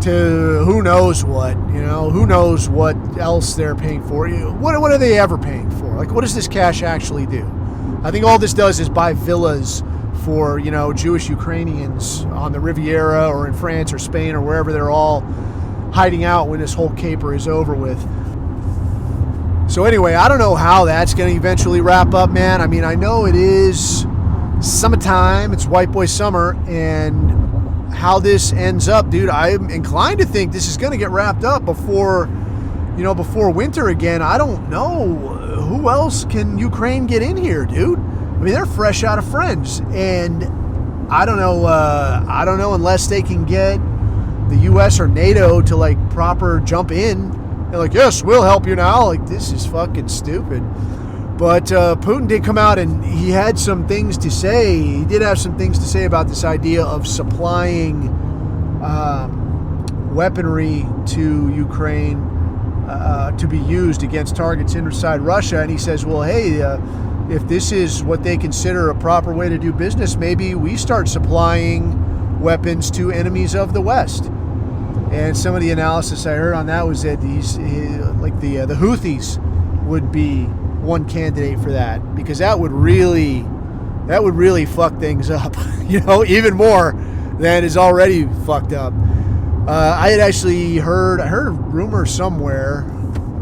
to who knows what, you know, who knows what else they're paying for. What are they ever paying for? Like, what does this cash actually do? I think all this does is buy villas for, you know, Jewish Ukrainians on the Riviera or in France or Spain or wherever they're all hiding out when this whole caper is over with. So anyway, I don't know how that's going to eventually wrap up, man. I mean, I know it is summertime. It's white boy summer. And how this ends up, dude, I'm inclined to think this is going to get wrapped up before winter again. I don't know. Who else can Ukraine get in here, dude? I mean, they're fresh out of friends. And I don't know unless they can get the U.S. or NATO to, like, proper jump in. They're like, yes, we'll help you now. Like, this is fucking stupid. But Putin did come out and he had some things to say. He did have some things to say about this idea of supplying weaponry to Ukraine to be used against targets inside Russia. And he says, well, hey, if this is what they consider a proper way to do business, maybe we start supplying weapons to enemies of the West. And some of the analysis I heard on that was that the Houthis would be one candidate for that, because that would really fuck things up, you know, even more then is already fucked up. I had actually heard a rumor somewhere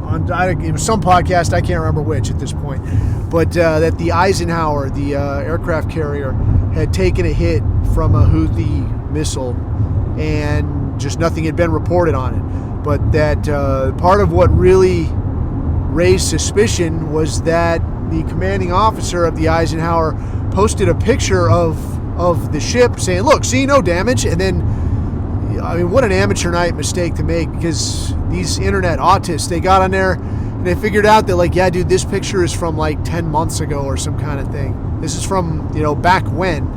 on it was some podcast, I can't remember which at this point, but that the Eisenhower, the aircraft carrier, had taken a hit from a Houthi missile, and just nothing had been reported on it. But that part of what really raised suspicion was that the commanding officer of the Eisenhower posted a picture of the ship saying, "Look, see, no damage," and then, I mean, what an amateur night mistake to make, because these internet autists, they got on there and they figured out that, like, yeah, dude, this picture is from like 10 months ago or some kind of thing. This is from, back when.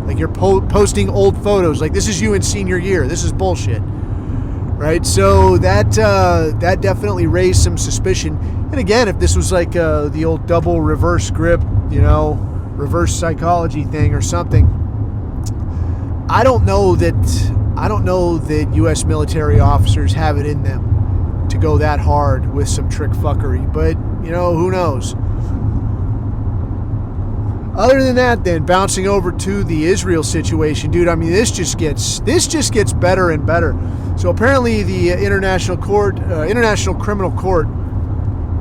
Like, you're posting old photos. Like, this is you in senior year. This is bullshit. Right? So that definitely raised some suspicion. And again, if this was like the old double reverse grip, reverse psychology thing or something, I don't know that U.S. military officers have it in them to go that hard with some trick fuckery. But, who knows? Other than that, then, bouncing over to the Israel situation, dude, I mean, this just gets better and better. So apparently the International Criminal Court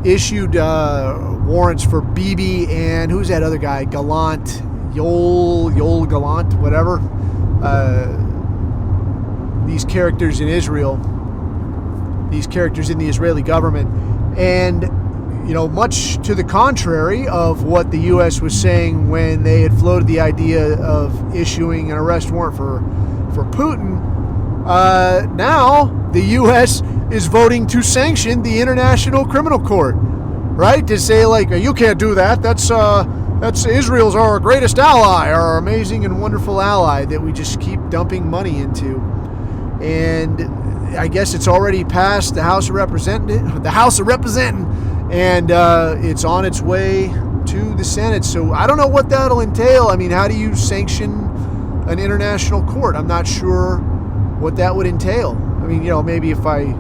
issued warrants for Bibi and who's that other guy? Gallant, Yoel Gallant, whatever. These characters in Israel, these characters in the Israeli government, and much to the contrary of what the U.S. was saying when they had floated the idea of issuing an arrest warrant for Putin, now the U.S. is voting to sanction the International Criminal Court, right? To say, like, you can't do that. That's Israel's our greatest ally, our amazing and wonderful ally that we just keep dumping money into. And I guess it's already passed the House of Representatives, and it's on its way to the Senate. So I don't know what that'll entail. I mean, how do you sanction an international court? I'm not sure what that would entail. I mean, maybe if I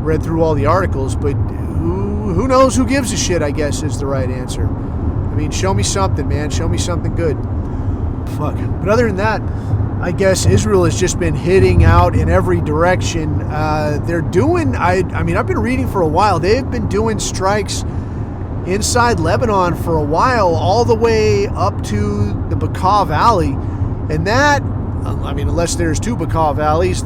read through all the articles, but who knows? Who gives a shit, I guess, is the right answer. I mean, show me something, man. Show me something good. Fuck. But other than that, I guess Israel has just been hitting out in every direction. They're doing, I mean, I've been reading for a while. They've been doing strikes inside Lebanon for a while, all the way up to the Bekaa Valley. And that, I mean, unless there's two Bekaa Valleys,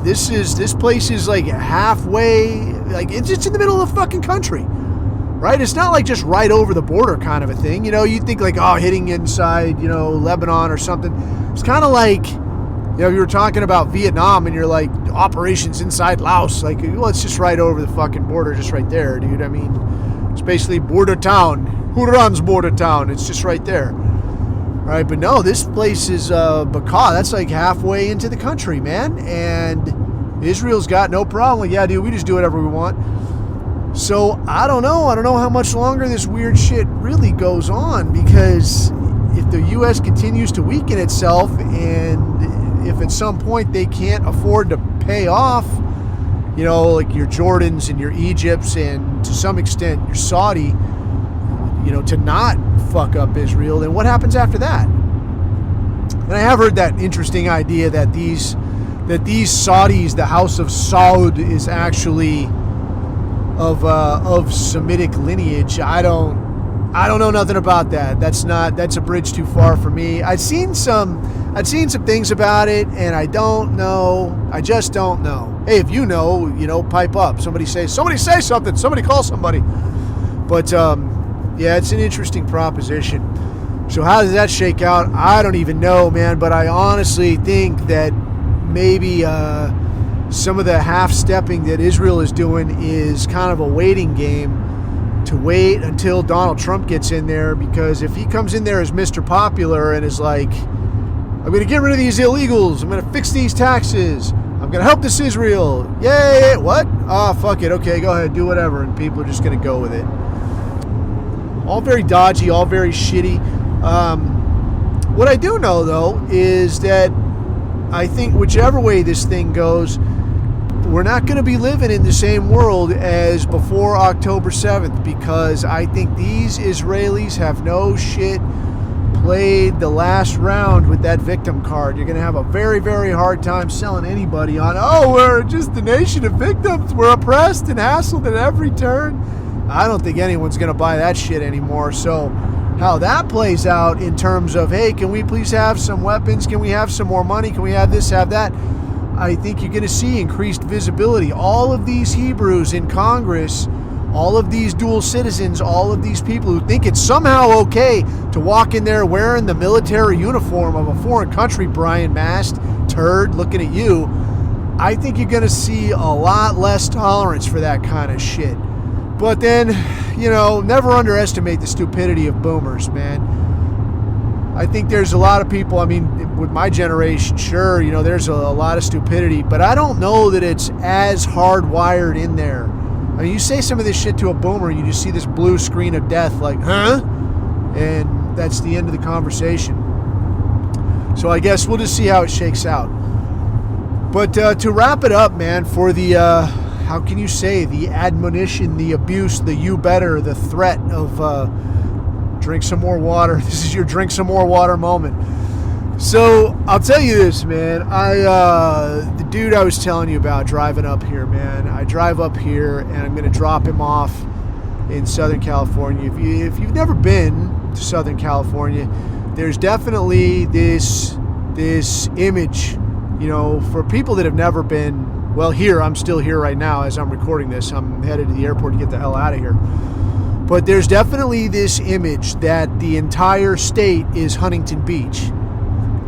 this place is like halfway, like it's in the middle of the fucking country, right? It's not like just right over the border kind of a thing. You'd think like, hitting inside, Lebanon or something. It's kind of like, you were talking about Vietnam and you're like, operations inside Laos. Like, well, it's just right over the fucking border, just right there, dude. I mean, it's basically border town. Who runs border town? It's just right there. Right, but no, this place is Bekaa. That's like halfway into the country, man. And Israel's got no problem. Like, yeah, dude, we just do whatever we want. So I don't know. I don't know how much longer this weird shit really goes on, because if the U.S. continues to weaken itself, and if at some point they can't afford to pay off, like your Jordans and your Egypts and to some extent your Saudi, to not fuck up Israel, then what happens after that? And I have heard that interesting idea that these Saudis, the House of Saud, is actually of Semitic lineage. I don't know nothing about that. That's a bridge too far for me. I'd seen some things about it, and I don't know. I just don't know. Hey, if you know, pipe up. Somebody say something. Somebody call somebody. But yeah, it's an interesting proposition. So how does that shake out? I don't even know, man. But I honestly think that maybe some of the half-stepping that Israel is doing is kind of a waiting game to wait until Donald Trump gets in there, because if he comes in there as Mr. Popular and is like, I'm going to get rid of these illegals, I'm going to fix these taxes, I'm going to help this Israel, yay, what? Fuck it, okay, go ahead, do whatever, and people are just going to go with it. All very dodgy, all very shitty. What I do know, though, is that I think whichever way this thing goes, we're not going to be living in the same world as before October 7th, because I think these Israelis have no shit played the last round with that victim card. You're going to have a very, very hard time selling anybody on, oh, we're just a nation of victims. We're oppressed and hassled at every turn. I don't think anyone's going to buy that shit anymore. So how that plays out in terms of, hey, can we please have some weapons? Can we have some more money? Can we have this, have that? I think you're going to see increased visibility. All of these Hebrews in Congress, all of these dual citizens, all of these people who think it's somehow okay to walk in there wearing the military uniform of a foreign country, Brian Mast, turd, looking at you, I think you're going to see a lot less tolerance for that kind of shit. But then, never underestimate the stupidity of boomers, man. I think there's a lot of people, with my generation, sure, there's a lot of stupidity, but I don't know that it's as hardwired in there. You say some of this shit to a boomer and you just see this blue screen of death like, huh? And that's the end of the conversation. So I guess we'll just see how it shakes out. But to wrap it up, man, for the, how can you say, the admonition, the abuse, the you better, the threat of drink some more water. This is your drink some more water moment. So I'll tell you this, man. The dude I was telling you about driving up here, man. I drive up here and I'm going to drop him off in Southern California. If you've never been to Southern California, there's definitely this image, for people that have never been. Well, I'm still here right now as I'm recording this. I'm headed to the airport to get the hell out of here. But there's definitely this image that the entire state is Huntington Beach.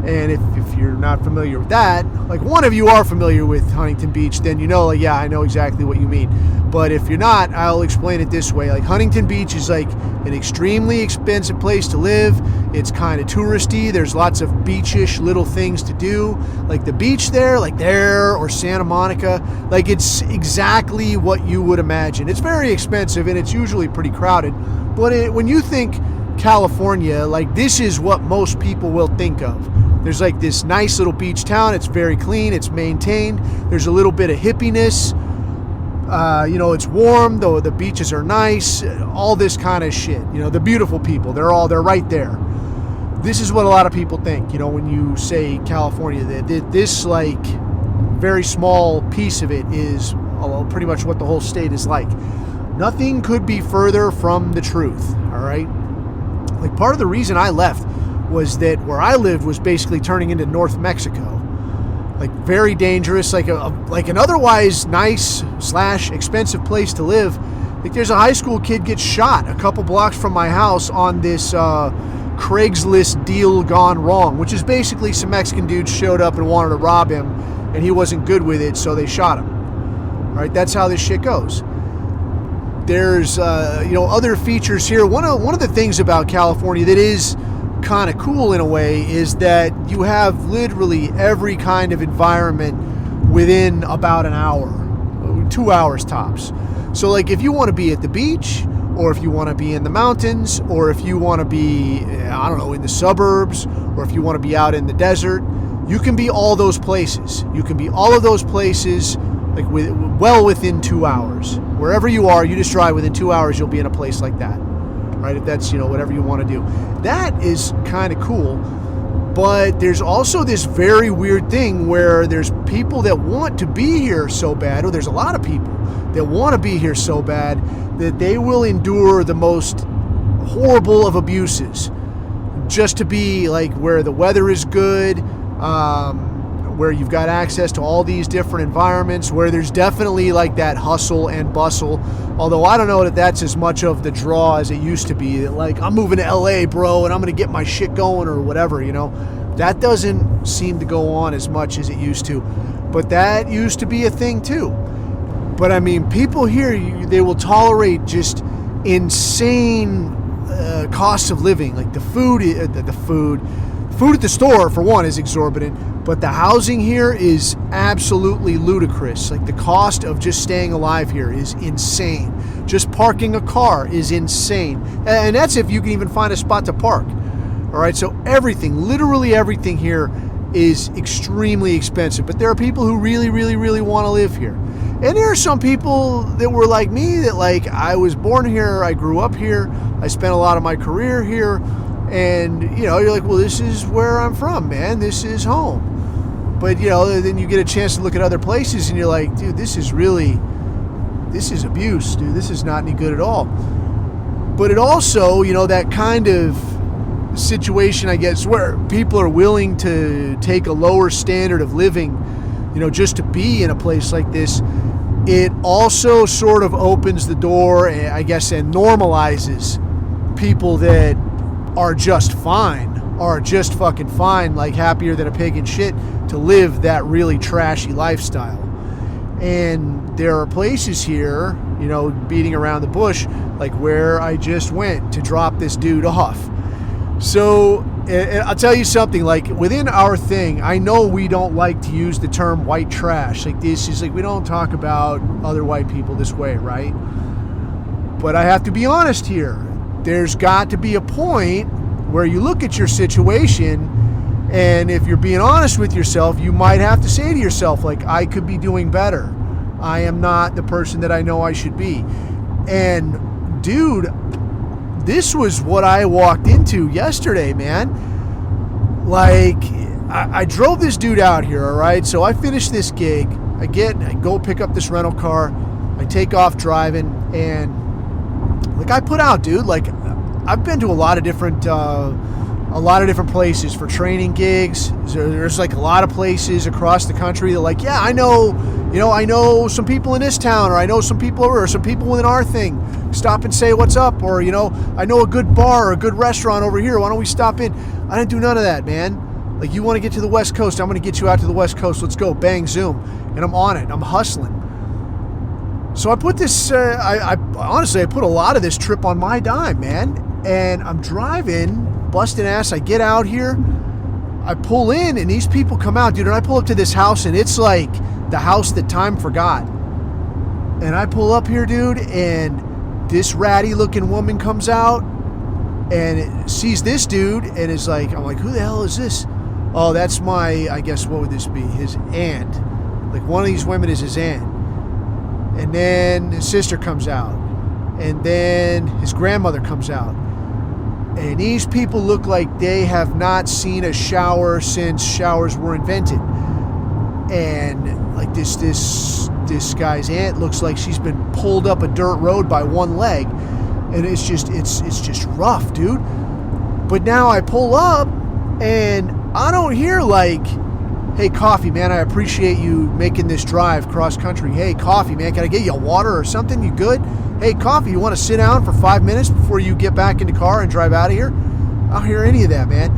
And if you're not familiar with that, like one of you are familiar with Huntington Beach, then yeah, I know exactly what you mean. But if you're not, I'll explain it this way. Like Huntington Beach is like an extremely expensive place to live. It's kind of touristy. There's lots of beachish little things to do. Like the beach there, or Santa Monica, like it's exactly what you would imagine. It's very expensive and it's usually pretty crowded. But when you think California, like this is what most people will think of. There's like this nice little beach town. It's very clean. It's maintained. There's a little bit of hippiness. It's warm, though the beaches are nice. All this kind of shit. The beautiful people. They're right there. This is what a lot of people think. When you say California, this like very small piece of it is pretty much what the whole state is like. Nothing could be further from the truth. All right. Like part of the reason I left was that where I lived was basically turning into North Mexico. Like very dangerous, like an otherwise nice / expensive place to live. Like there's a high school kid gets shot a couple blocks from my house on this Craigslist deal gone wrong, which is basically some Mexican dudes showed up and wanted to rob him and he wasn't good with it, so they shot him. All right, that's how this shit goes. There's other features here. One of the things about California that is kind of cool in a way is that you have literally every kind of environment within about an hour, 2 hours tops. So like if you want to be at the beach, or if you want to be in the mountains, or if you want to be, in the suburbs, or if you want to be out in the desert, you can be all those places. You can be all of those places like well within 2 hours. Wherever you are, you just drive within 2 hours, you'll be in a place like that. Right? If that's, whatever you want to do. That is kind of cool. But there's also this very weird thing where there's people that want to be here so bad, or there's a lot of people that want to be here so bad that they will endure the most horrible of abuses just to be like where the weather is good, where you've got access to all these different environments, where there's definitely like that hustle and bustle. Although I don't know that that's as much of the draw as it used to be. That like, I'm moving to LA, bro, and I'm going to get my shit going or whatever, That doesn't seem to go on as much as it used to. But that used to be a thing too. But people here, they will tolerate just insane costs of living. Like the food at the store, for one, is exorbitant. But the housing here is absolutely ludicrous. Like the cost of just staying alive here is insane. Just parking a car is insane. And that's if you can even find a spot to park. All right, so everything, literally everything here is extremely expensive. But there are people who really, really, really want to live here. And there are some people that were like me, that like I was born here, I grew up here, I spent a lot of my career here, And, you're like, well, this is where I'm from, man. This is home. But, then you get a chance to look at other places and you're like, dude, this is abuse, dude. This is not any good at all. But it also, that kind of situation, I guess, where people are willing to take a lower standard of living, just to be in a place like this, it also sort of opens the door, I guess, and normalizes people that are just fucking fine, like happier than a pig in shit, to live that really trashy lifestyle. And there are places here, beating around the bush, like where I just went to drop this dude off. So I'll tell you something, like within our thing, I know we don't like to use the term white trash. Like this is like, we don't talk about other white people this way, right? But I have to be honest here. There's got to be a point where you look at your situation, and if you're being honest with yourself, you might have to say to yourself, like, I could be doing better. I am not the person that I know I should be. And dude, this was what I walked into yesterday, man. Like, I drove this dude out here, all right? So I finished this gig. I go pick up this rental car. I take off driving, and like I put out, dude, like I've been to a lot of different places for training gigs. There's like a lot of places across the country that like, yeah, I know some people in this town, or I know some people over, or some people within our thing. Stop and say what's up, or I know a good bar or a good restaurant over here. Why don't we stop in? I didn't do none of that, man. Like, you want to get to the West Coast, I'm going to get you out to the West Coast. Let's go, bang, zoom, and I'm on it. I'm hustling. So I put this. I honestly, I put a lot of this trip on my dime, man. And I'm driving, busting ass. I get out here, I pull in, and these people come out, dude. And I pull up to this house, and it's like the house that time forgot. And I pull up here, dude, and this ratty-looking woman comes out and sees this dude, and is like, I'm like, who the hell is this? Oh, that's my, I guess, what would this be? His aunt. Like, one of these women is his aunt. And then his sister comes out. And then his grandmother comes out. And these people look like they have not seen a shower since showers were invented. And like this guy's aunt looks like she's been pulled up a dirt road by one leg. And it's just rough, dude. But now I pull up and I don't hear like, hey, Coffee, man, I appreciate you making this drive cross country. Hey, Coffee, man, can I get you a water or something? You good? Hey, Coffee, you want to sit down for 5 minutes before you get back in the car and drive out of here? I don't hear any of that, man.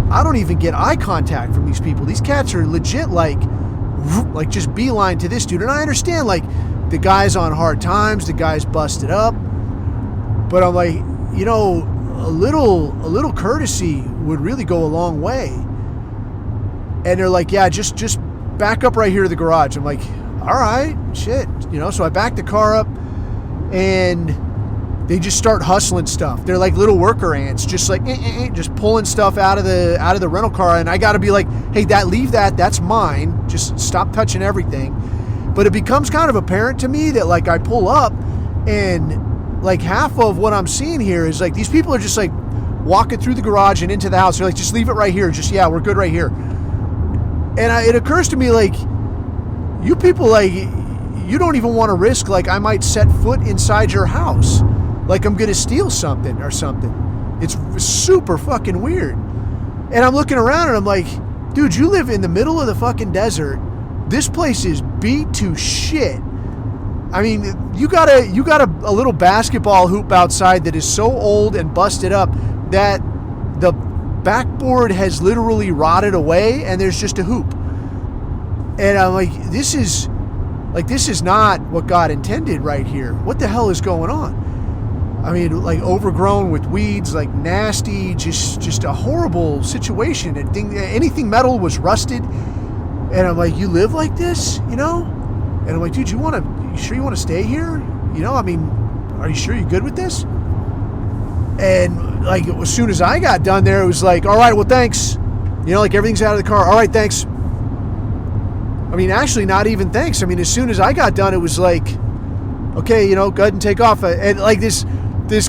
I don't even get eye contact from these people. These cats are legit like just beeline to this dude. And I understand, like, the guy's on hard times, the guy's busted up. But I'm like, a little courtesy would really go a long way. And they're like, yeah, just back up right here to the garage. I'm like, all right, shit. So I back the car up, and they just start hustling stuff. They're like little worker ants, just like, just pulling stuff out of the rental car. And I got to be like, hey, leave that. That's mine. Just stop touching everything. But it becomes kind of apparent to me that, like, I pull up, and like half of what I'm seeing here is like these people are just like walking through the garage and into the house. They're like, just leave it right here. Yeah, we're good right here. And it occurs to me, like, you people, like, you don't even want to risk, like, I might set foot inside your house. Like, I'm going to steal something or something. It's super fucking weird. And I'm looking around and I'm like, dude, you live in the middle of the fucking desert. This place is beat to shit. I mean, you got a little basketball hoop outside that is so old and busted up that the backboard has literally rotted away, and there's just a hoop. And I'm like, this is not what God intended right here. What the hell is going on? I mean, like, overgrown with weeds, like nasty, just a horrible situation. And anything metal was rusted. And I'm like, you live like this, And I'm like, dude, you sure you want to stay here? I mean, are you sure you're good with this? And like, as soon as I got done there, it was like, all right, well, thanks. Like, everything's out of the car. All right, thanks. I mean, actually, not even thanks. I mean, as soon as I got done, it was like, okay, go ahead and take off. And like this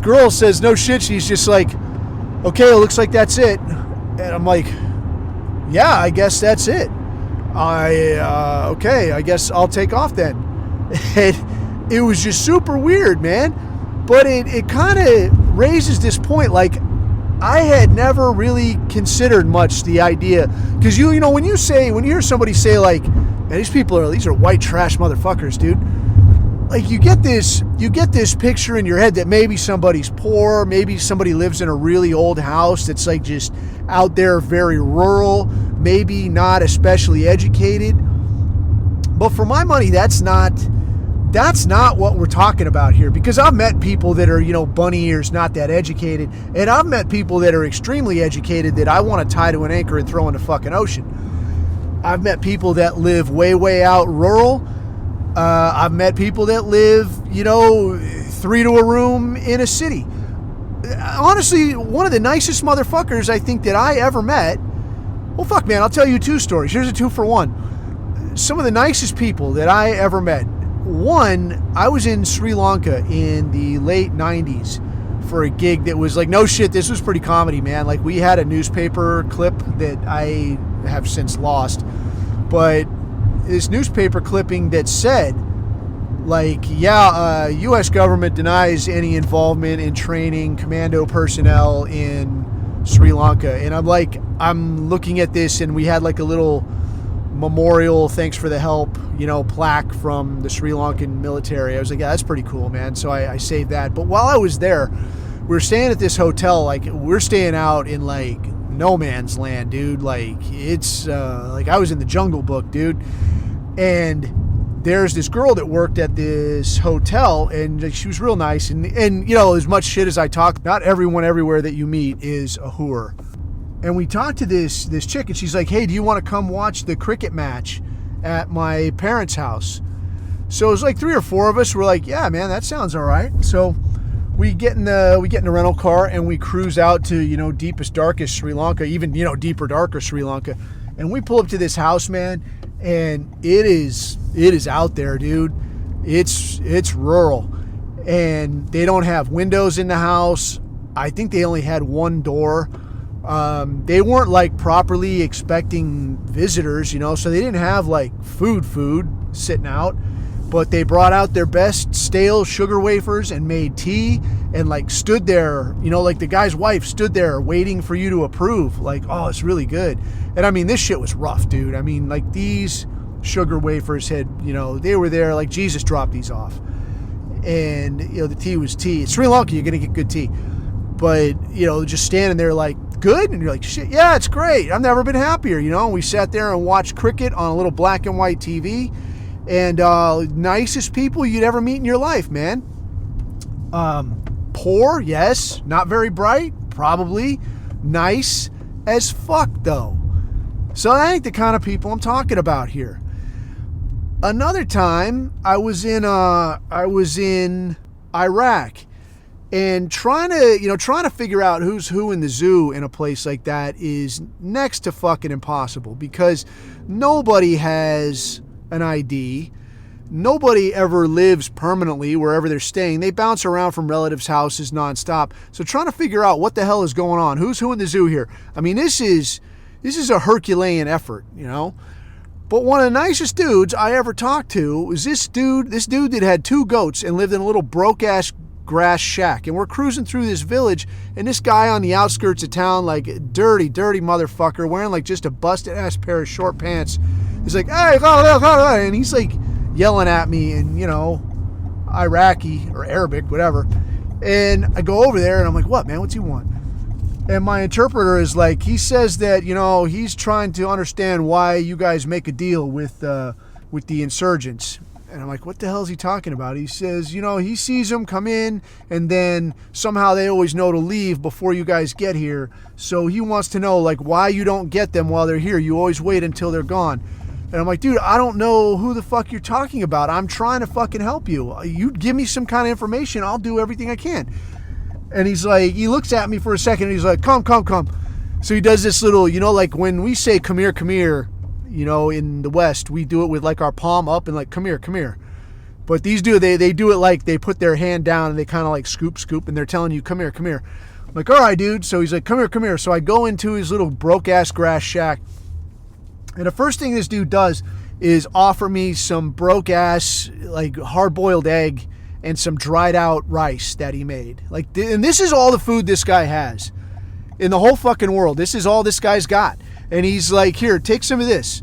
girl says, no shit. She's just like, okay, it looks like that's it. And I'm like, yeah, I guess that's it. Okay, I guess I'll take off then. And it was just super weird, man. But it kind of raises this point, like, I had never really considered much the idea, because you know when you hear somebody say like, man, these are white trash motherfuckers, dude. Like you get this picture in your head that maybe somebody's poor, maybe somebody lives in a really old house that's like just out there, very rural, maybe not especially educated. But for my money, that's not what we're talking about here, because I've met people that are, bunny ears, not that educated, and I've met people that are extremely educated that I want to tie to an anchor and throw in the fucking ocean. I've met people that live way, way out rural. I've met people that live, 3 to a room in a city. Honestly, one of the nicest motherfuckers I think that I ever met. Well, fuck, man, I'll tell you 2 stories. Here's a 2 for 1. Some of the nicest people that I ever met. One, I was in Sri Lanka in the late 90s for a gig that was like, no shit, this was pretty comedy, man. Like, we had a newspaper clip that I have since lost. But this newspaper clipping that said, like, U.S. government denies any involvement in training commando personnel in Sri Lanka. And I'm looking at this, and we had like a little memorial, thanks for the help, plaque from the Sri Lankan military. I was like, yeah, that's pretty cool, man. So I saved that. But while I was there, we were staying at this hotel, like we're staying out in like no man's land, dude. Like it's like I was in the Jungle Book, dude. And there's this girl that worked at this hotel, and she was real nice. And as much shit as I talk, not everyone everywhere that you meet is a whore. And we talked to this chick, and she's like, hey, do you want to come watch the cricket match at my parents' house? So it was like 3 or 4 of us. We're like, yeah, man, that sounds all right. So we get in the rental car, and we cruise out to, deepest, darkest Sri Lanka, even, deeper, darker Sri Lanka. And we pull up to this house, man, and it is out there, dude. It's rural, and they don't have windows in the house. I think they only had one door. They weren't like properly expecting visitors, so they didn't have like food sitting out, but they brought out their best stale sugar wafers and made tea and like stood there, like the guy's wife stood there waiting for you to approve, like, oh, it's really good. And I mean, this shit was rough, dude. I mean, like these sugar wafers had, they were there, like Jesus dropped these off. And, the tea was tea. It's Sri Lanka, you're going to get good tea. But, just standing there like, good? And you're like, shit, yeah, it's great. I've never been happier, And we sat there and watched cricket on a little black and white TV. And nicest people you'd ever meet in your life, man. Poor, yes. Not very bright, probably. Nice as fuck, though. So that ain't the kind of people I'm talking about here. Another time, I was in Iraq. And trying to figure out who's who in the zoo in a place like that is next to fucking impossible, because nobody has an ID. Nobody ever lives permanently wherever they're staying. They bounce around from relatives' houses nonstop. So trying to figure out what the hell is going on. Who's who in the zoo here? I mean, this is a Herculean effort, But one of the nicest dudes I ever talked to was this dude that had 2 goats and lived in a little broke-ass grass shack. And we're cruising through this village, and this guy on the outskirts of town, like dirty motherfucker, wearing like just a busted ass pair of short pants, is like, hey, and he's like yelling at me in, Iraqi or Arabic, whatever. And I go over there and I'm like, what, man, what's he want? And my interpreter is like, he says that, he's trying to understand why you guys make a deal with the insurgents. And I'm like, what the hell is he talking about? He says, he sees them come in, and then somehow they always know to leave before you guys get here. So he wants to know, like, why you don't get them while they're here. You always wait until they're gone. And I'm like, dude, I don't know who the fuck you're talking about. I'm trying to fucking help you. You give me some kind of information, I'll do everything I can. And he's like, he looks at me for a second, and he's like, come. So he does this little, like when we say, come here, in the West, we do it with like our palm up and like, come here. But these they do it like they put their hand down and they kind of like scoop, and they're telling you, come here. like, all right, dude. So he's like, come here. So I go into his little broke-ass grass shack. And the first thing this dude does is offer me some broke-ass, like, hard-boiled egg and some dried-out rice that he made. Like, and this is all the food this guy has in the whole fucking world. This is all this guy's got. And he's like, here, take some of this.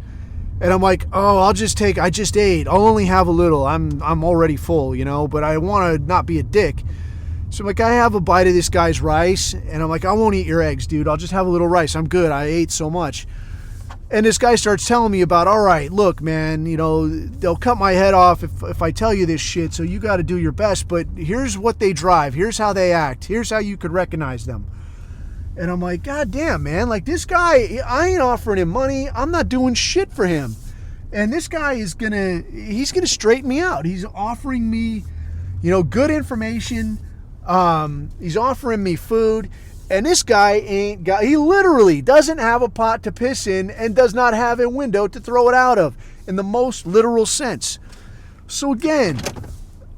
And I'm like, oh, I just ate. I'll only have a little. I'm already full, but I want to not be a dick. So I'm like, I have a bite of this guy's rice. And I'm like, I won't eat your eggs, dude. I'll just have a little rice. I'm good. I ate so much. And this guy starts telling me about, all right, look, man, they'll cut my head off if I tell you this shit. So you got to do your best. But here's what they drive. Here's how they act. Here's how you could recognize them. And I'm like, God damn, man, like this guy, I ain't offering him money. I'm not doing shit for him. And this guy he's gonna straighten me out. He's offering me, good information. He's offering me food. And this guy he literally doesn't have a pot to piss in and does not have a window to throw it out of in the most literal sense. So again,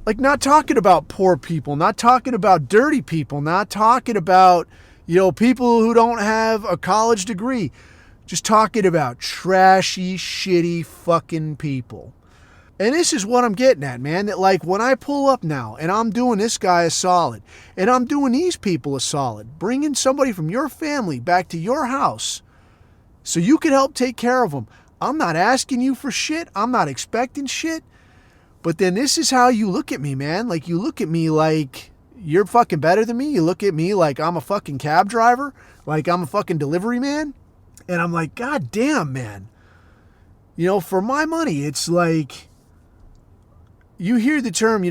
like not talking about poor people, not talking about dirty people, not talking about, people who don't have a college degree, just talking about trashy, shitty fucking people. And this is what I'm getting at, man, that like when I pull up now and I'm doing this guy a solid and I'm doing these people a solid, bringing somebody from your family back to your house so you can help take care of them. I'm not asking you for shit. I'm not expecting shit. But then this is how you look at me, man. Like you look at me like you're fucking better than me. You look at me like I'm a fucking cab driver, like I'm a fucking delivery man. And I'm like, God damn, man. For my money, it's like, you hear the term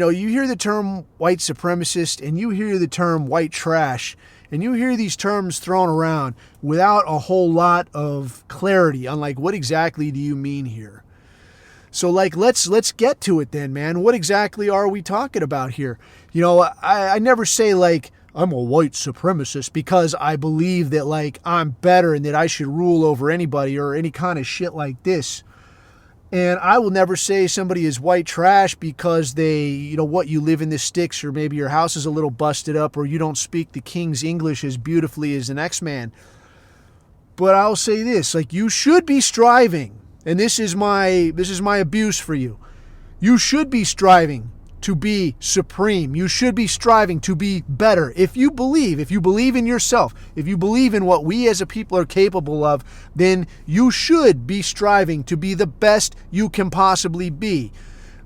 white supremacist and you hear the term white trash and you hear these terms thrown around without a whole lot of clarity on like, what exactly do you mean here? So like, let's get to it then, man. What exactly are we talking about here? I never say like, I'm a white supremacist because I believe that like I'm better and that I should rule over anybody or any kind of shit like this. And I will never say somebody is white trash because they, you live in the sticks or maybe your house is a little busted up or you don't speak the King's English as beautifully as the next man. But I'll say this, like you should be striving, and this is my abuse for you. You should be striving to be supreme. You should be striving to be better. If you believe in yourself, if you believe in what we as a people are capable of, then you should be striving to be the best you can possibly be.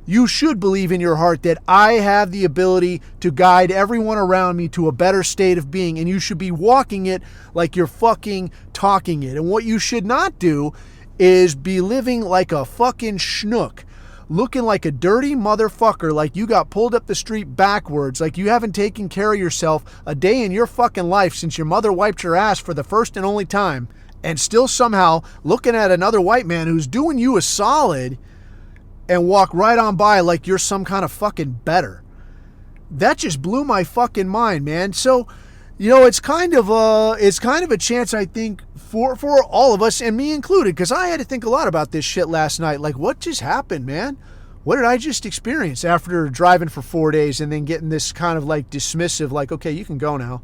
You should believe in your heart that I have the ability to guide everyone around me to a better state of being, and you should be walking it like you're fucking talking it. And what you should not do is be living like a fucking schnook, looking like a dirty motherfucker, like you got pulled up the street backwards, like you haven't taken care of yourself a day in your fucking life since your mother wiped your ass for the first and only time, and still somehow looking at another white man who's doing you a solid and walk right on by like you're some kind of fucking better. That just blew my fucking mind, man. So, it's kind of a chance, I think, for all of us, and me included, because I had to think a lot about this shit last night. Like, what just happened, man? What did I just experience after driving for 4 days and then getting this kind of like dismissive, like, okay, you can go now,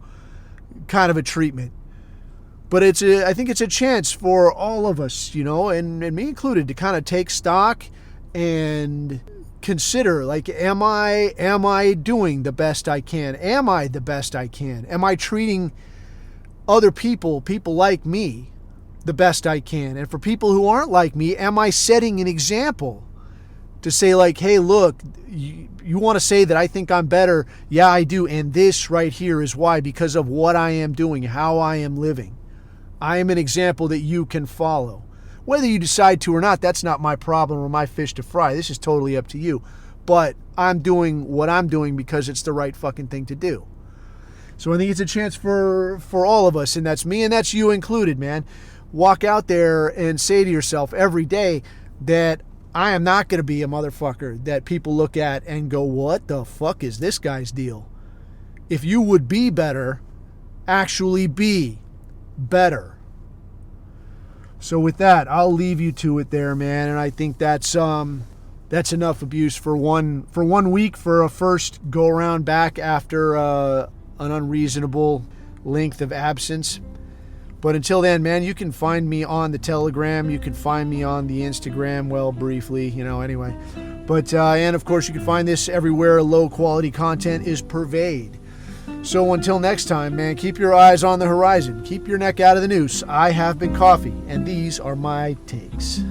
kind of a treatment? But I think it's a chance for all of us, and me included, to kind of take stock and consider, like, am I doing the best I can? Am I the best I can? Am I treating other people like me, the best I can? And for people who aren't like me, am I setting an example to say like, hey, look, you want to say that I think I'm better? Yeah, I do. And this right here is why, because of what I am doing, how I am living. I am an example that you can follow. Whether you decide to or not, that's not my problem or my fish to fry. This is totally up to you. But I'm doing what I'm doing because it's the right fucking thing to do. So I think it's a chance for all of us, and that's me and that's you included, man. Walk out there and say to yourself every day that I am not going to be a motherfucker that people look at and go, what the fuck is this guy's deal? If you would be better, actually be better. So with that, I'll leave you to it there, man. And I think that's enough abuse for one week, for a first go around back after an unreasonable length of absence. But until then, man, you can find me on the Telegram. You can find me on the Instagram, well, briefly, anyway. But, and of course, you can find this everywhere low quality content is purveyed. So until next time, man, keep your eyes on the horizon. Keep your neck out of the noose. I have been Coffee, and these are my takes.